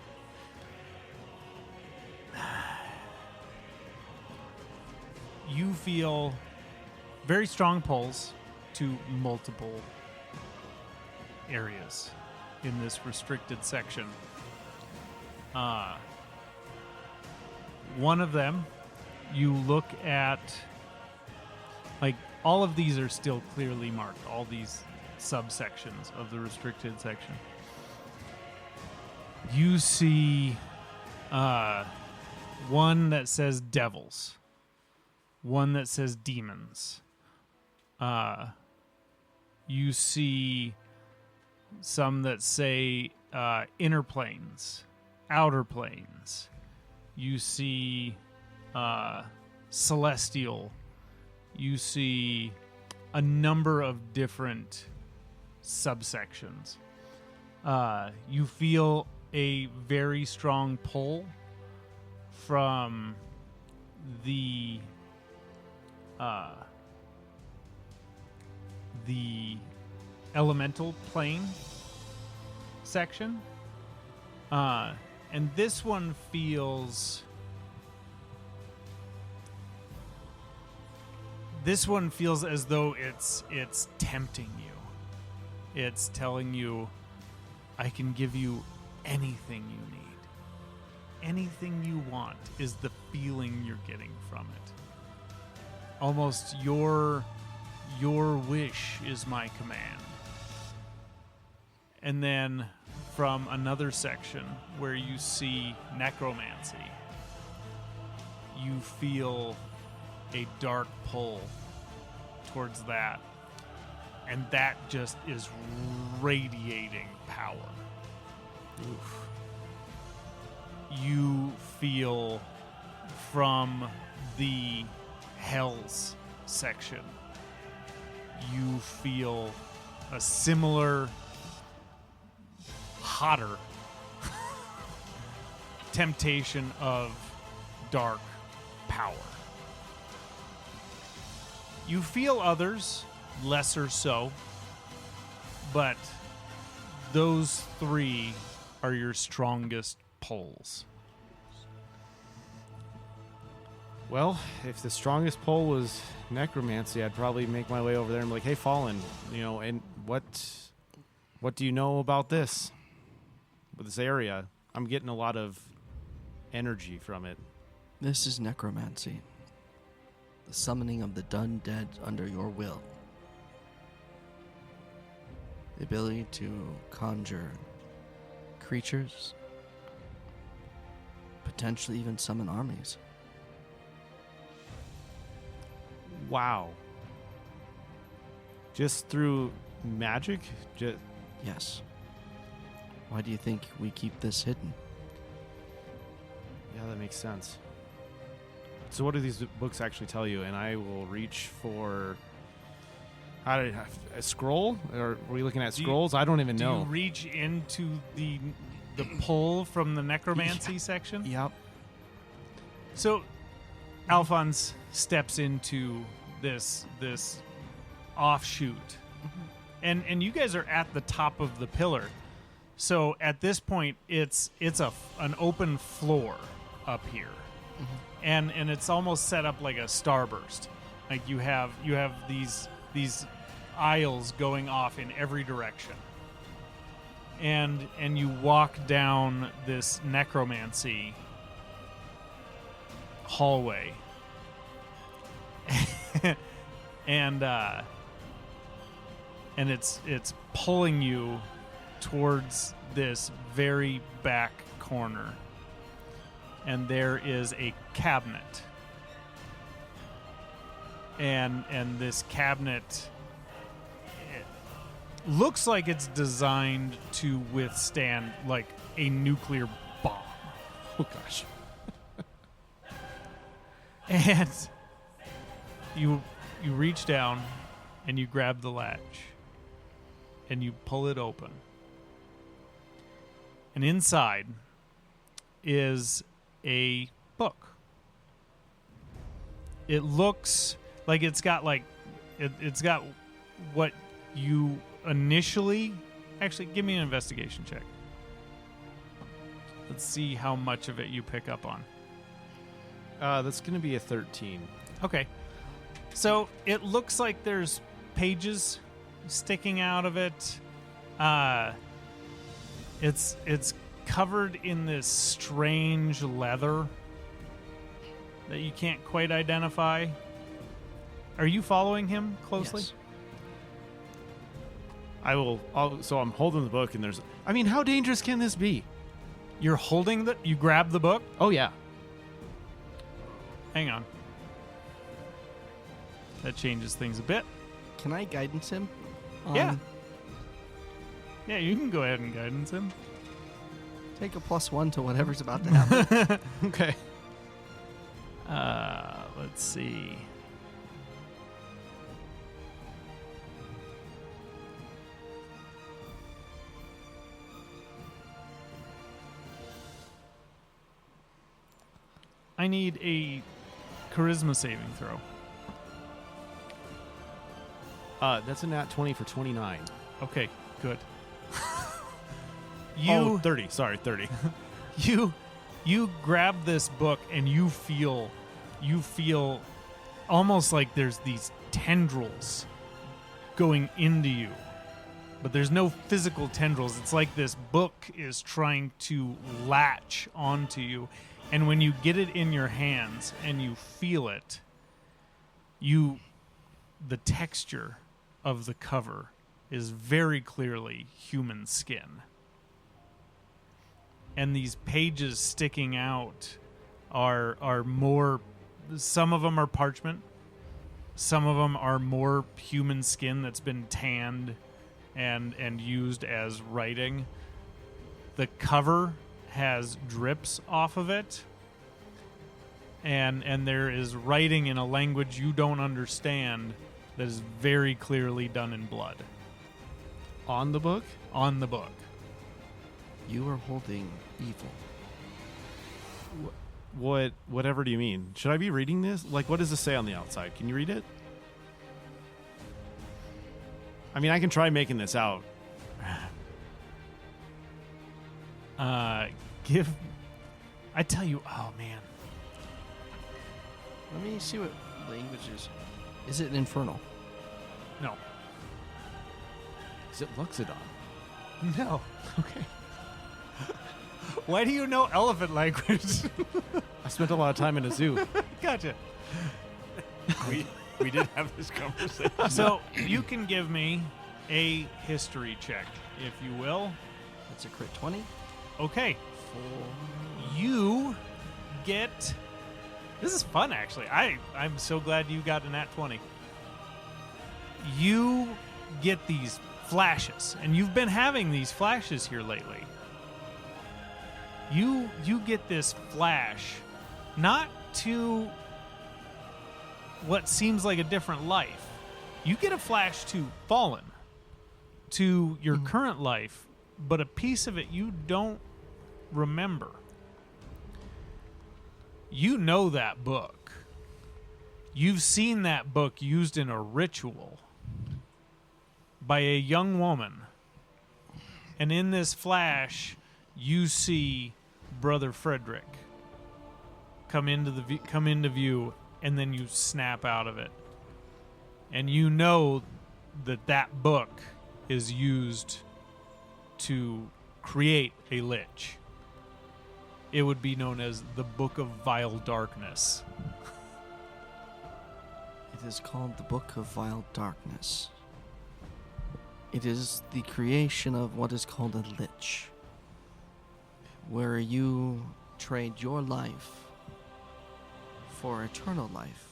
You feel very strong pulls to multiple areas in this restricted section. One of them, you look at, like, all of these are still clearly marked, all these subsections of the restricted section. You see one that says devils, one that says demons. You see some that say inner planes, outer planes. You see celestial. You see a number of different subsections. You feel a very strong pull from the elemental plane section. And this one feels... This one feels as though it's tempting you. It's telling you, I can give you anything you need. Anything you want is the feeling you're getting from it. Almost your wish is my command. And then from another section where you see necromancy, you feel a dark pull towards that, and that just is radiating power. Oof. You feel from the Hells section, you feel a similar, hotter temptation of dark power. You feel others, lesser so, but those three are your strongest pulls. Well, if the strongest pull was necromancy, I'd probably make my way over there and be like, hey, Fallen, and what do you know about this? With this area? I'm getting a lot of energy from it. This is necromancy. The summoning of the done dead under your will. The ability to conjure creatures, potentially even summon armies. Wow. Just through magic? Yes. Why do you think we keep this hidden? Yeah, that makes sense. So what do these books actually tell you? And I will reach for a scroll? Or are we looking at scrolls? I don't even Do know. you reach into the pull from the necromancy section? Yep. So Alphonse steps into this offshoot. And you guys are at the top of the pillar. So at this point it's an open floor up here. And it's almost set up like a starburst. Like you have these aisles going off in every direction. And you walk down this necromancy hallway. and it's pulling you towards this very back corner. And there is a cabinet. And this cabinet, it looks like it's designed to withstand like a nuclear bomb. Oh, gosh. And you reach down and you grab the latch and you pull it open. And inside is a book. It looks like it's got what you initially... Actually, give me an investigation check. Let's see how much of it you pick up on. That's going to be a 13. Okay. So it looks like there's pages sticking out of it. It's covered in this strange leather that you can't quite identify. Are you following him closely? Yes. So I'm holding the book and there's... I mean, how dangerous can this be? You're holding you grab the book? Oh, yeah. Hang on. That changes things a bit. Can I guidance him? Yeah. Yeah, you can go ahead and guidance him. Take a +1 to whatever's about to happen. Okay. Let's see. I need a charisma saving throw. That's a nat 20 for 29. Okay, good. Oh, 30. Sorry, 30. You grab this book and you feel almost like there's these tendrils going into you. But there's no physical tendrils. It's like this book is trying to latch onto you. And when you get it in your hands and you feel it, the texture of the cover is very clearly human skin. And these pages sticking out are more... Some of them are parchment. Some of them are more human skin that's been tanned and used as writing. The cover has drips off of it. And there is writing in a language you don't understand that is very clearly done in blood. On the book? On the book. You are holding evil. Whatever do you mean? Should I be reading this? Like, what does this say on the outside? Can you read it? I mean, I can try making this out. I tell you, oh man. Let me see what language is it infernal? No. Is it Luxodon? No. Okay. Why do you know elephant language? I spent a lot of time in a zoo. Gotcha. We did have this conversation. So you can give me a history check, if you will. That's a crit 20. Okay. For You get This is fun, actually. I'm so glad you got a nat 20. You get these flashes, and you've been having these flashes here lately. You get this flash, not to what seems like a different life. You get a flash to Fallen, to your current life, but a piece of it you don't remember. You know that book. You've seen that book used in a ritual by a young woman. And in this flash, you see Brother Frederick come into view, and then you snap out of it. And you know that book is used to create a lich. It would be known as the Book of Vile Darkness. It is called the Book of Vile Darkness. It is the creation of what is called a lich, where you trade your life for eternal life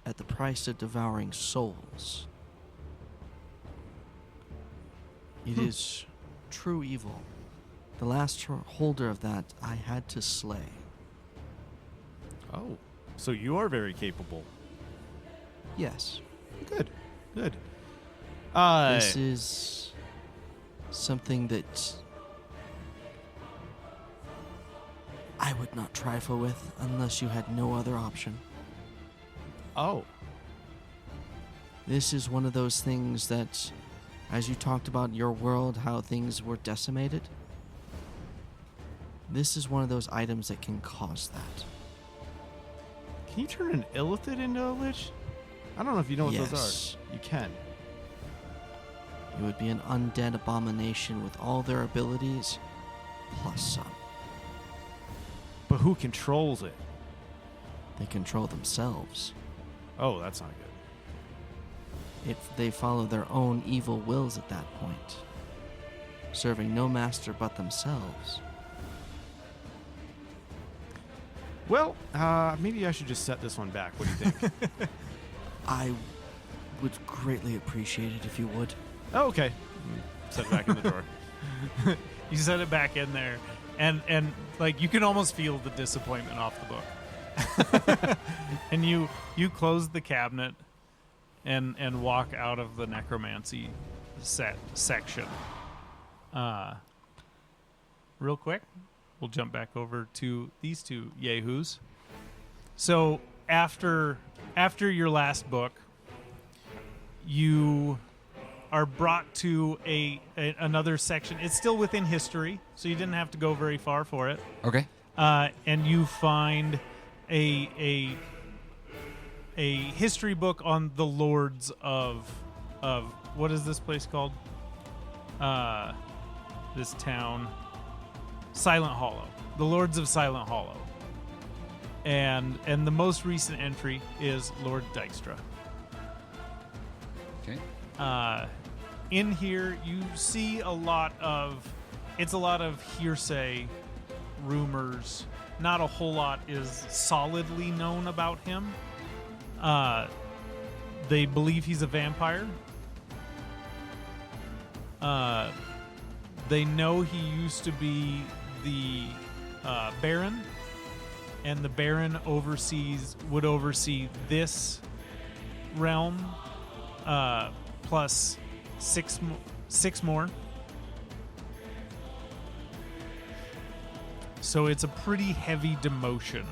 at the price of devouring souls. It is true evil. The last holder of that I had to slay. Oh, so you are very capable. Yes. Good. This is something that I would not trifle with unless you had no other option. Oh. This is one of those things that, as you talked about your world, how things were decimated, this is one of those items that can cause that. Can you turn an illithid into a lich? I don't know if you know what those Yes. are. You can. It would be an undead abomination with all their abilities, plus some. But who controls it? They control themselves. Oh, that's not good. They follow their own evil wills at that point, serving no master but themselves. Well, maybe I should just set this one back. What do you think? I would greatly appreciate it if you would. Oh, okay. Set it back in the drawer. You set it back in there, and like you can almost feel the disappointment off the book. And you close the cabinet and walk out of the necromancy section. Real quick, we'll jump back over to these two yahoos. So after your last book, you are brought to another section. It's still within history, so you didn't have to go very far for it. Okay. And you find a history book on the lords of what is this place called? This town, Silent Hollow. The Lords of Silent Hollow. And the most recent entry is Lord Dykstra. Okay. In here, you see a lot of hearsay, rumors. Not a whole lot is solidly known about him. They believe he's a vampire. They know he used to be the Baron, and the Baron would oversee this realm, plus six more. So it's a pretty heavy demotion.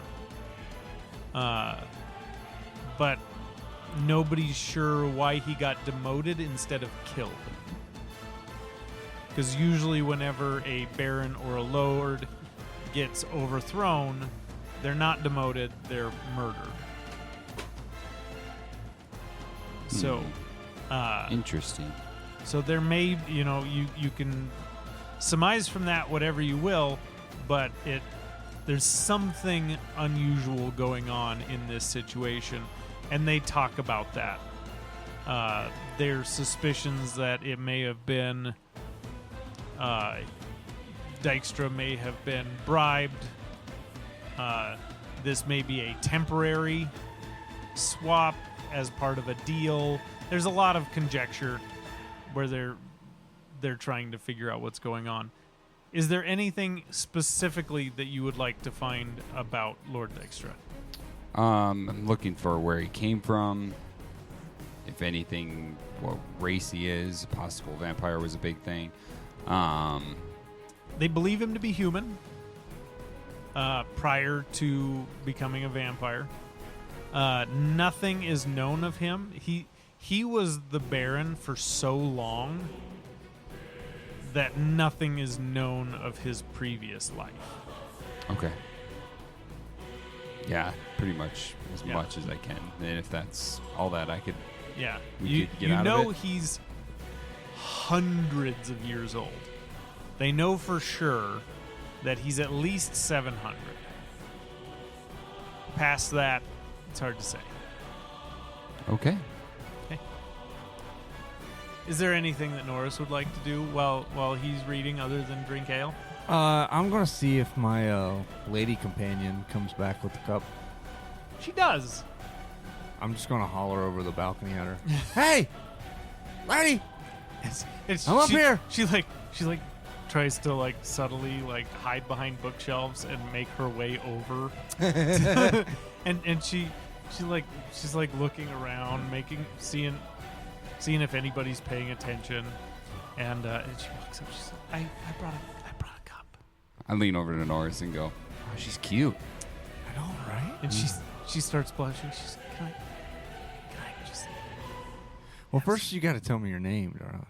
But nobody's sure why he got demoted instead of killed. Because usually whenever a baron or a lord gets overthrown, they're not demoted, they're murdered. So, Interesting. so there may, you can surmise from that whatever you will, but there's something unusual going on in this situation, and they talk about that. There's suspicions that it may have been Dykstra may have been bribed this may be a temporary swap as part of a deal. There's a lot of conjecture where they're trying to figure out what's going on. Is there anything specifically that you would like to find about Lord Dykstra? I'm looking for where he came from. If anything, what race he is. Possible vampire was a big thing. They believe him to be human prior to becoming a vampire. Nothing is known of him. He was the Baron for so long that nothing is known of his previous life. Okay. Yeah, pretty much as Yeah. much as I can. And if that's all that I could, Yeah. We could get out of it. He's hundreds of years old. They know for sure that he's at least 700. Past that, it's hard to say. okay. Is there anything that Norris would like to do while he's reading other than drink ale? I'm gonna see if my lady companion comes back with the cup. She does. I'm just gonna holler over the balcony at her. Hey, lady! I'm up here. She tries to subtly hide behind bookshelves and make her way over. and she's looking around, seeing if anybody's paying attention. And she walks up. She's like, I brought a cup. I lean over to Norris and go, "Oh, she's cute." I know, right? And she starts blushing. She's like, can I just? Well, first you got to tell me your name, darling.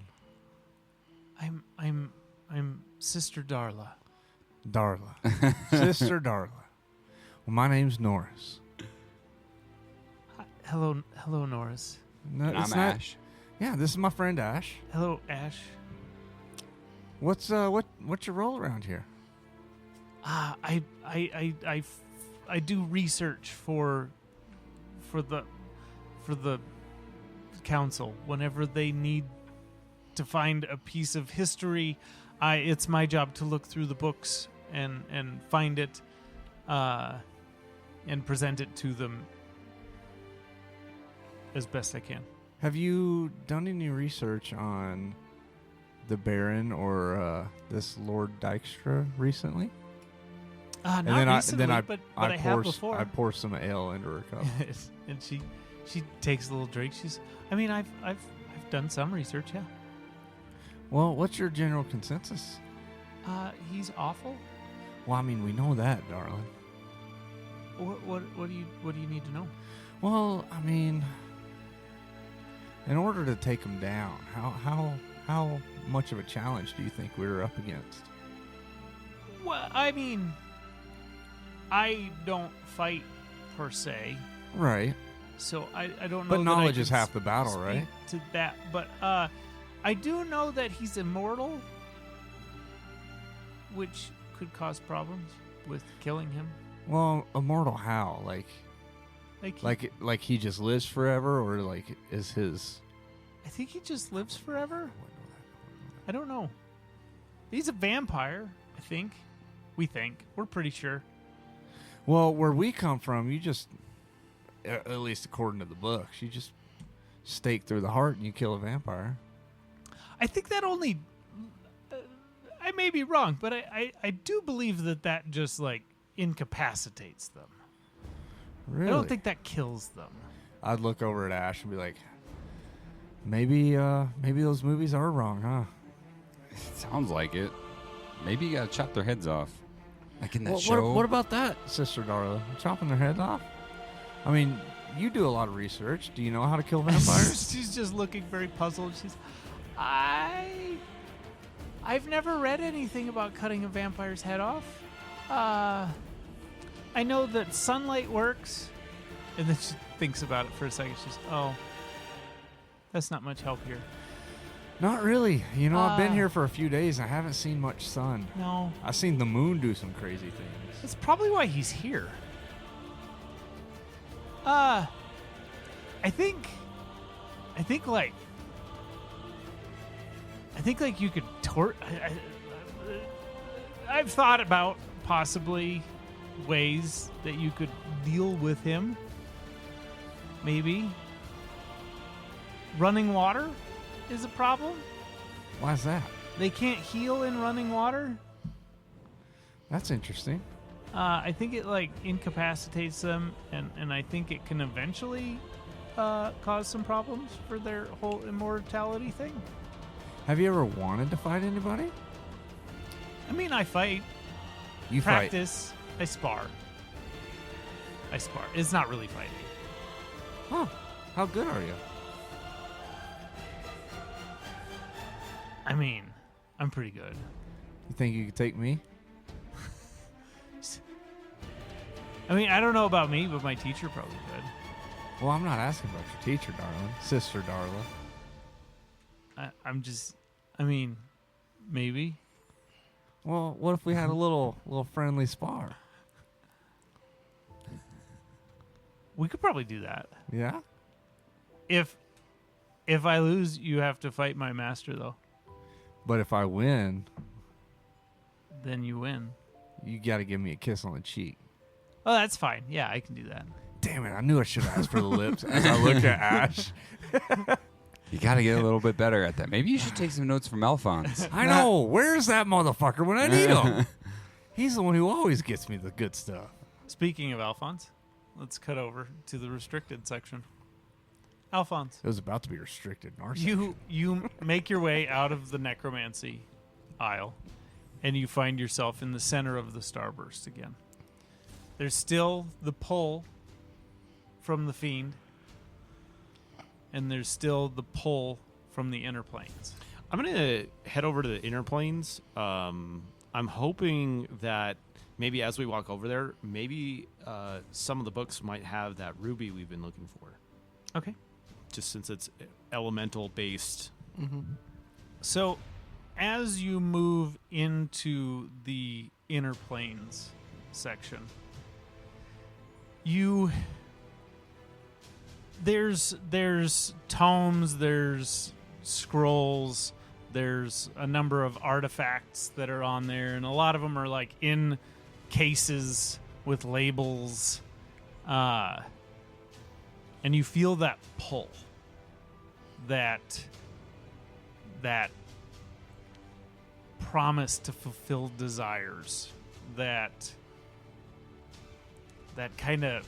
I'm Sister Darla. Darla, Sister Darla. Well, my name's Norris. Hello, Norris. No, And it's I'm not- Ash. Yeah, this is my friend Ash. Hello, Ash. What's your role around here? I do research for the council whenever they need to find a piece of history. It's my job to look through the books and find it and present it to them as best I can. Have you done any research on the Baron or this Lord Dykstra recently? Not recently, but I have before. I pour some ale into her cup. And she takes a little drink. I've done some research, yeah. Well, what's your general consensus? He's awful. Well, I mean, we know that, darling. What do you need to know? Well, I mean, in order to take him down, how much of a challenge do you think we're up against? Well, I mean, I don't fight per se, Right. so I don't know. But that knowledge I is can half the battle, speak right? To that, but I do know that he's immortal, which could cause problems with killing him. Well, immortal how? Like he just lives forever, or like is his? I think he just lives forever. I don't know. He's a vampire, I think. We're pretty sure. Well, where we come from, you just, at least according to the books, you just stake through the heart and you kill a vampire. I think that only. I may be wrong, but I do believe that just incapacitates them. Really? I don't think that kills them. I'd look over at Ash and be like, maybe those movies are wrong, huh? Sounds like it. Maybe you gotta chop their heads off. Like in that show. What about that, Sister Darla? Chopping their heads off? I mean, you do a lot of research. Do you know how to kill vampires? She's just looking very puzzled. I've never read anything about cutting a vampire's head off. I know that sunlight works. And then she thinks about it for a second. She's, that's not much help here. Not really. You know, I've been here for a few days and I haven't seen much sun. No. I've seen the moon do some crazy things. That's probably why he's here. I think you could I've thought about possibly ways that you could deal with him. Maybe. Running water is a problem. Why is that? They can't heal in running water. That's interesting. I think it like incapacitates them, and I think it can eventually cause some problems for their whole immortality thing. Have you ever wanted to fight anybody? I mean, I fight, You practice, I spar. It's not really fighting. fight. Huh. How good are you? I mean, I'm pretty good. You think you could take me? I mean, I don't know about me, but my teacher probably could. Well, I'm not asking about your teacher, darling. Sister, darling. I mean, maybe. Well, what if we had a little friendly spar? We could probably do that. Yeah? If I lose, you have to fight my master, though. But if I win, Then you win. you got to give me a kiss on the cheek. Oh, that's fine. Yeah, I can do that. Damn it, I knew I should have asked for the lips as I looked at Ash. You got to get a little bit better at that. Maybe you should take some notes from Alphonse. I know. Where's that motherfucker when I need him? He's the one who always gets me the good stuff. Speaking of Alphonse, let's cut over to the restricted section. Alphonse, It was about to be restricted in our section. you make your way out of the necromancy aisle, and you find yourself in the center of the starburst again. There's still the pull from the fiend, and there's still the pull from the inner planes. I'm going to head over to the inner planes. I'm hoping that maybe as we walk over there, maybe some of the books might have that ruby we've been looking for. Okay. Just since it's elemental based. So, as you move into the inner planes section, there's tomes, there's scrolls, there's a number of artifacts that are on there, and a lot of them are like in cases with labels, and you feel that pull, that promise to fulfill desires, that kind of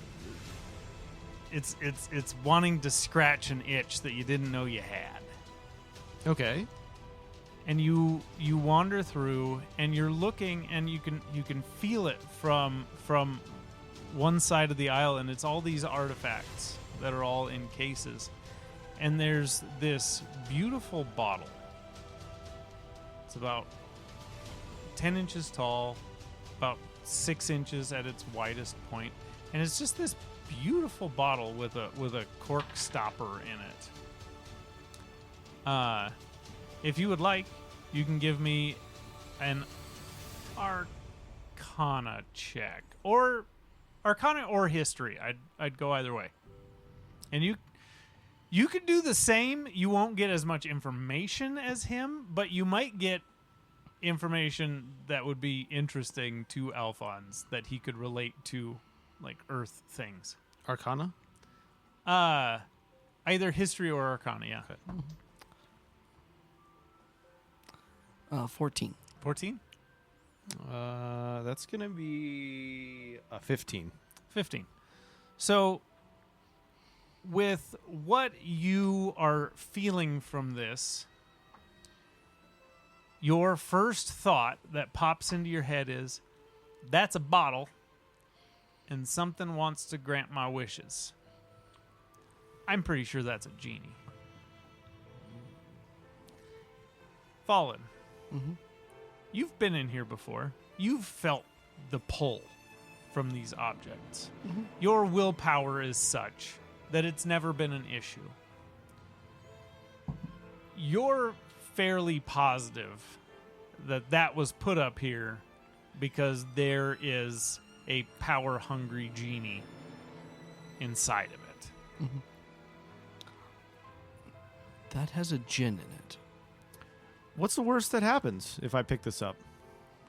it's wanting to scratch an itch that you didn't know you had. Okay. And you wander through, and you're looking, and you can feel it from one side of the aisle, and it's all these artifacts that are all in cases. And there's this beautiful bottle. It's about 10 inches tall, about 6 inches at its widest point, and it's just this beautiful bottle with a cork stopper in it. If you would like, you can give me an Arcana check, or Arcana or History. I'd go either way. And you could do the same. You won't get as much information as him, but you might get information that would be interesting to Alphonse that he could relate to, like Earth things. Arcana? Either History or Arcana, yeah. Okay. 14. 14? That's going to be a 15. 15. So, with what you are feeling from this, your first thought that pops into your head is, that's a bottle, and something wants to grant my wishes. I'm pretty sure that's a genie. Fallen. You've been in here before. You've felt the pull from these objects. Your willpower is such that it's never been an issue. You're fairly positive that was put up here because there is a power-hungry genie inside of it. That has a gin in it. What's the worst that happens if I pick this up?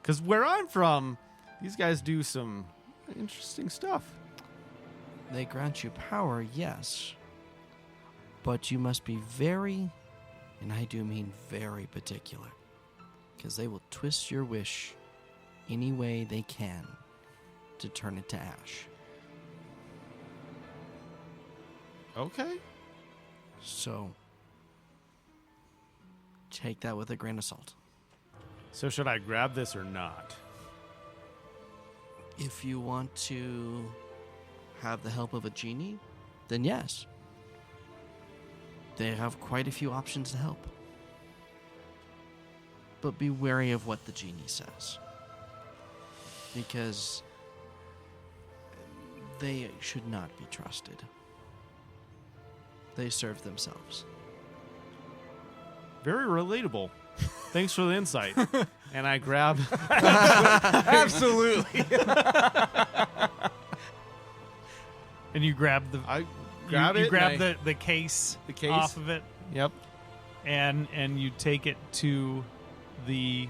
Because where I'm from, these guys do some Interesting stuff. They grant you power, yes. But you must be very, and I do mean very particular, because they will twist your wish any way they can to turn it to ash. Okay. So, take that with a grain of salt. So should I grab this or not? If you want to have the help of a genie, then yes. They have quite a few options to help. But be wary of what the genie says. Because they should not be trusted. They serve themselves. Very relatable. Thanks for the insight. And I grab. Absolutely. And you grab the you grab the case The case. off of it, Yep. and you take it to the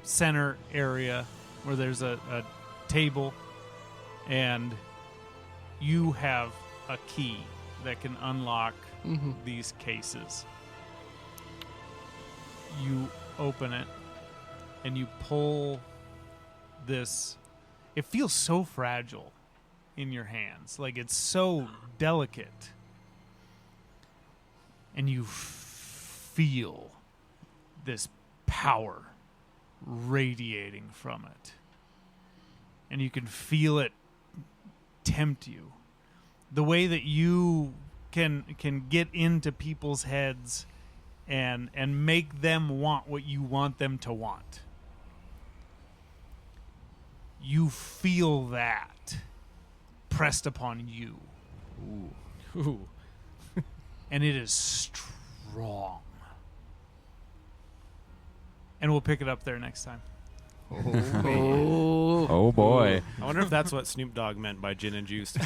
center area where there's a table, and you have a key that can unlock these cases. You open it and you pull this. It feels so fragile in your hands, like it's so delicate, and you feel this power radiating from it, and you can feel it tempt you. The way that you can get into people's heads and make them want what you want them to want. You feel that pressed upon you. Ooh. And it is strong. And we'll pick it up there next time. Oh boy. I wonder if that's what Snoop Dogg meant by gin and juice.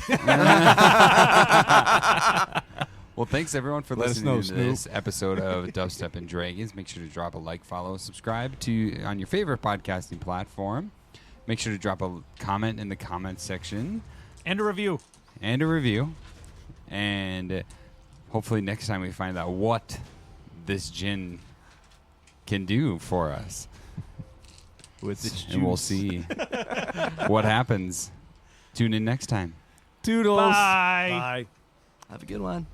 Well, thanks everyone for Let us listening know, to this episode of Dubstep and Dragons. Make sure to drop a like, follow, subscribe on your favorite podcasting platform. Make sure to drop a comment in the comments section And a review. and a review. And hopefully next time we find out what this gin can do for us. With this And we'll juice. see what happens. Tune in next time. Toodles. Bye. Bye. Have a good one.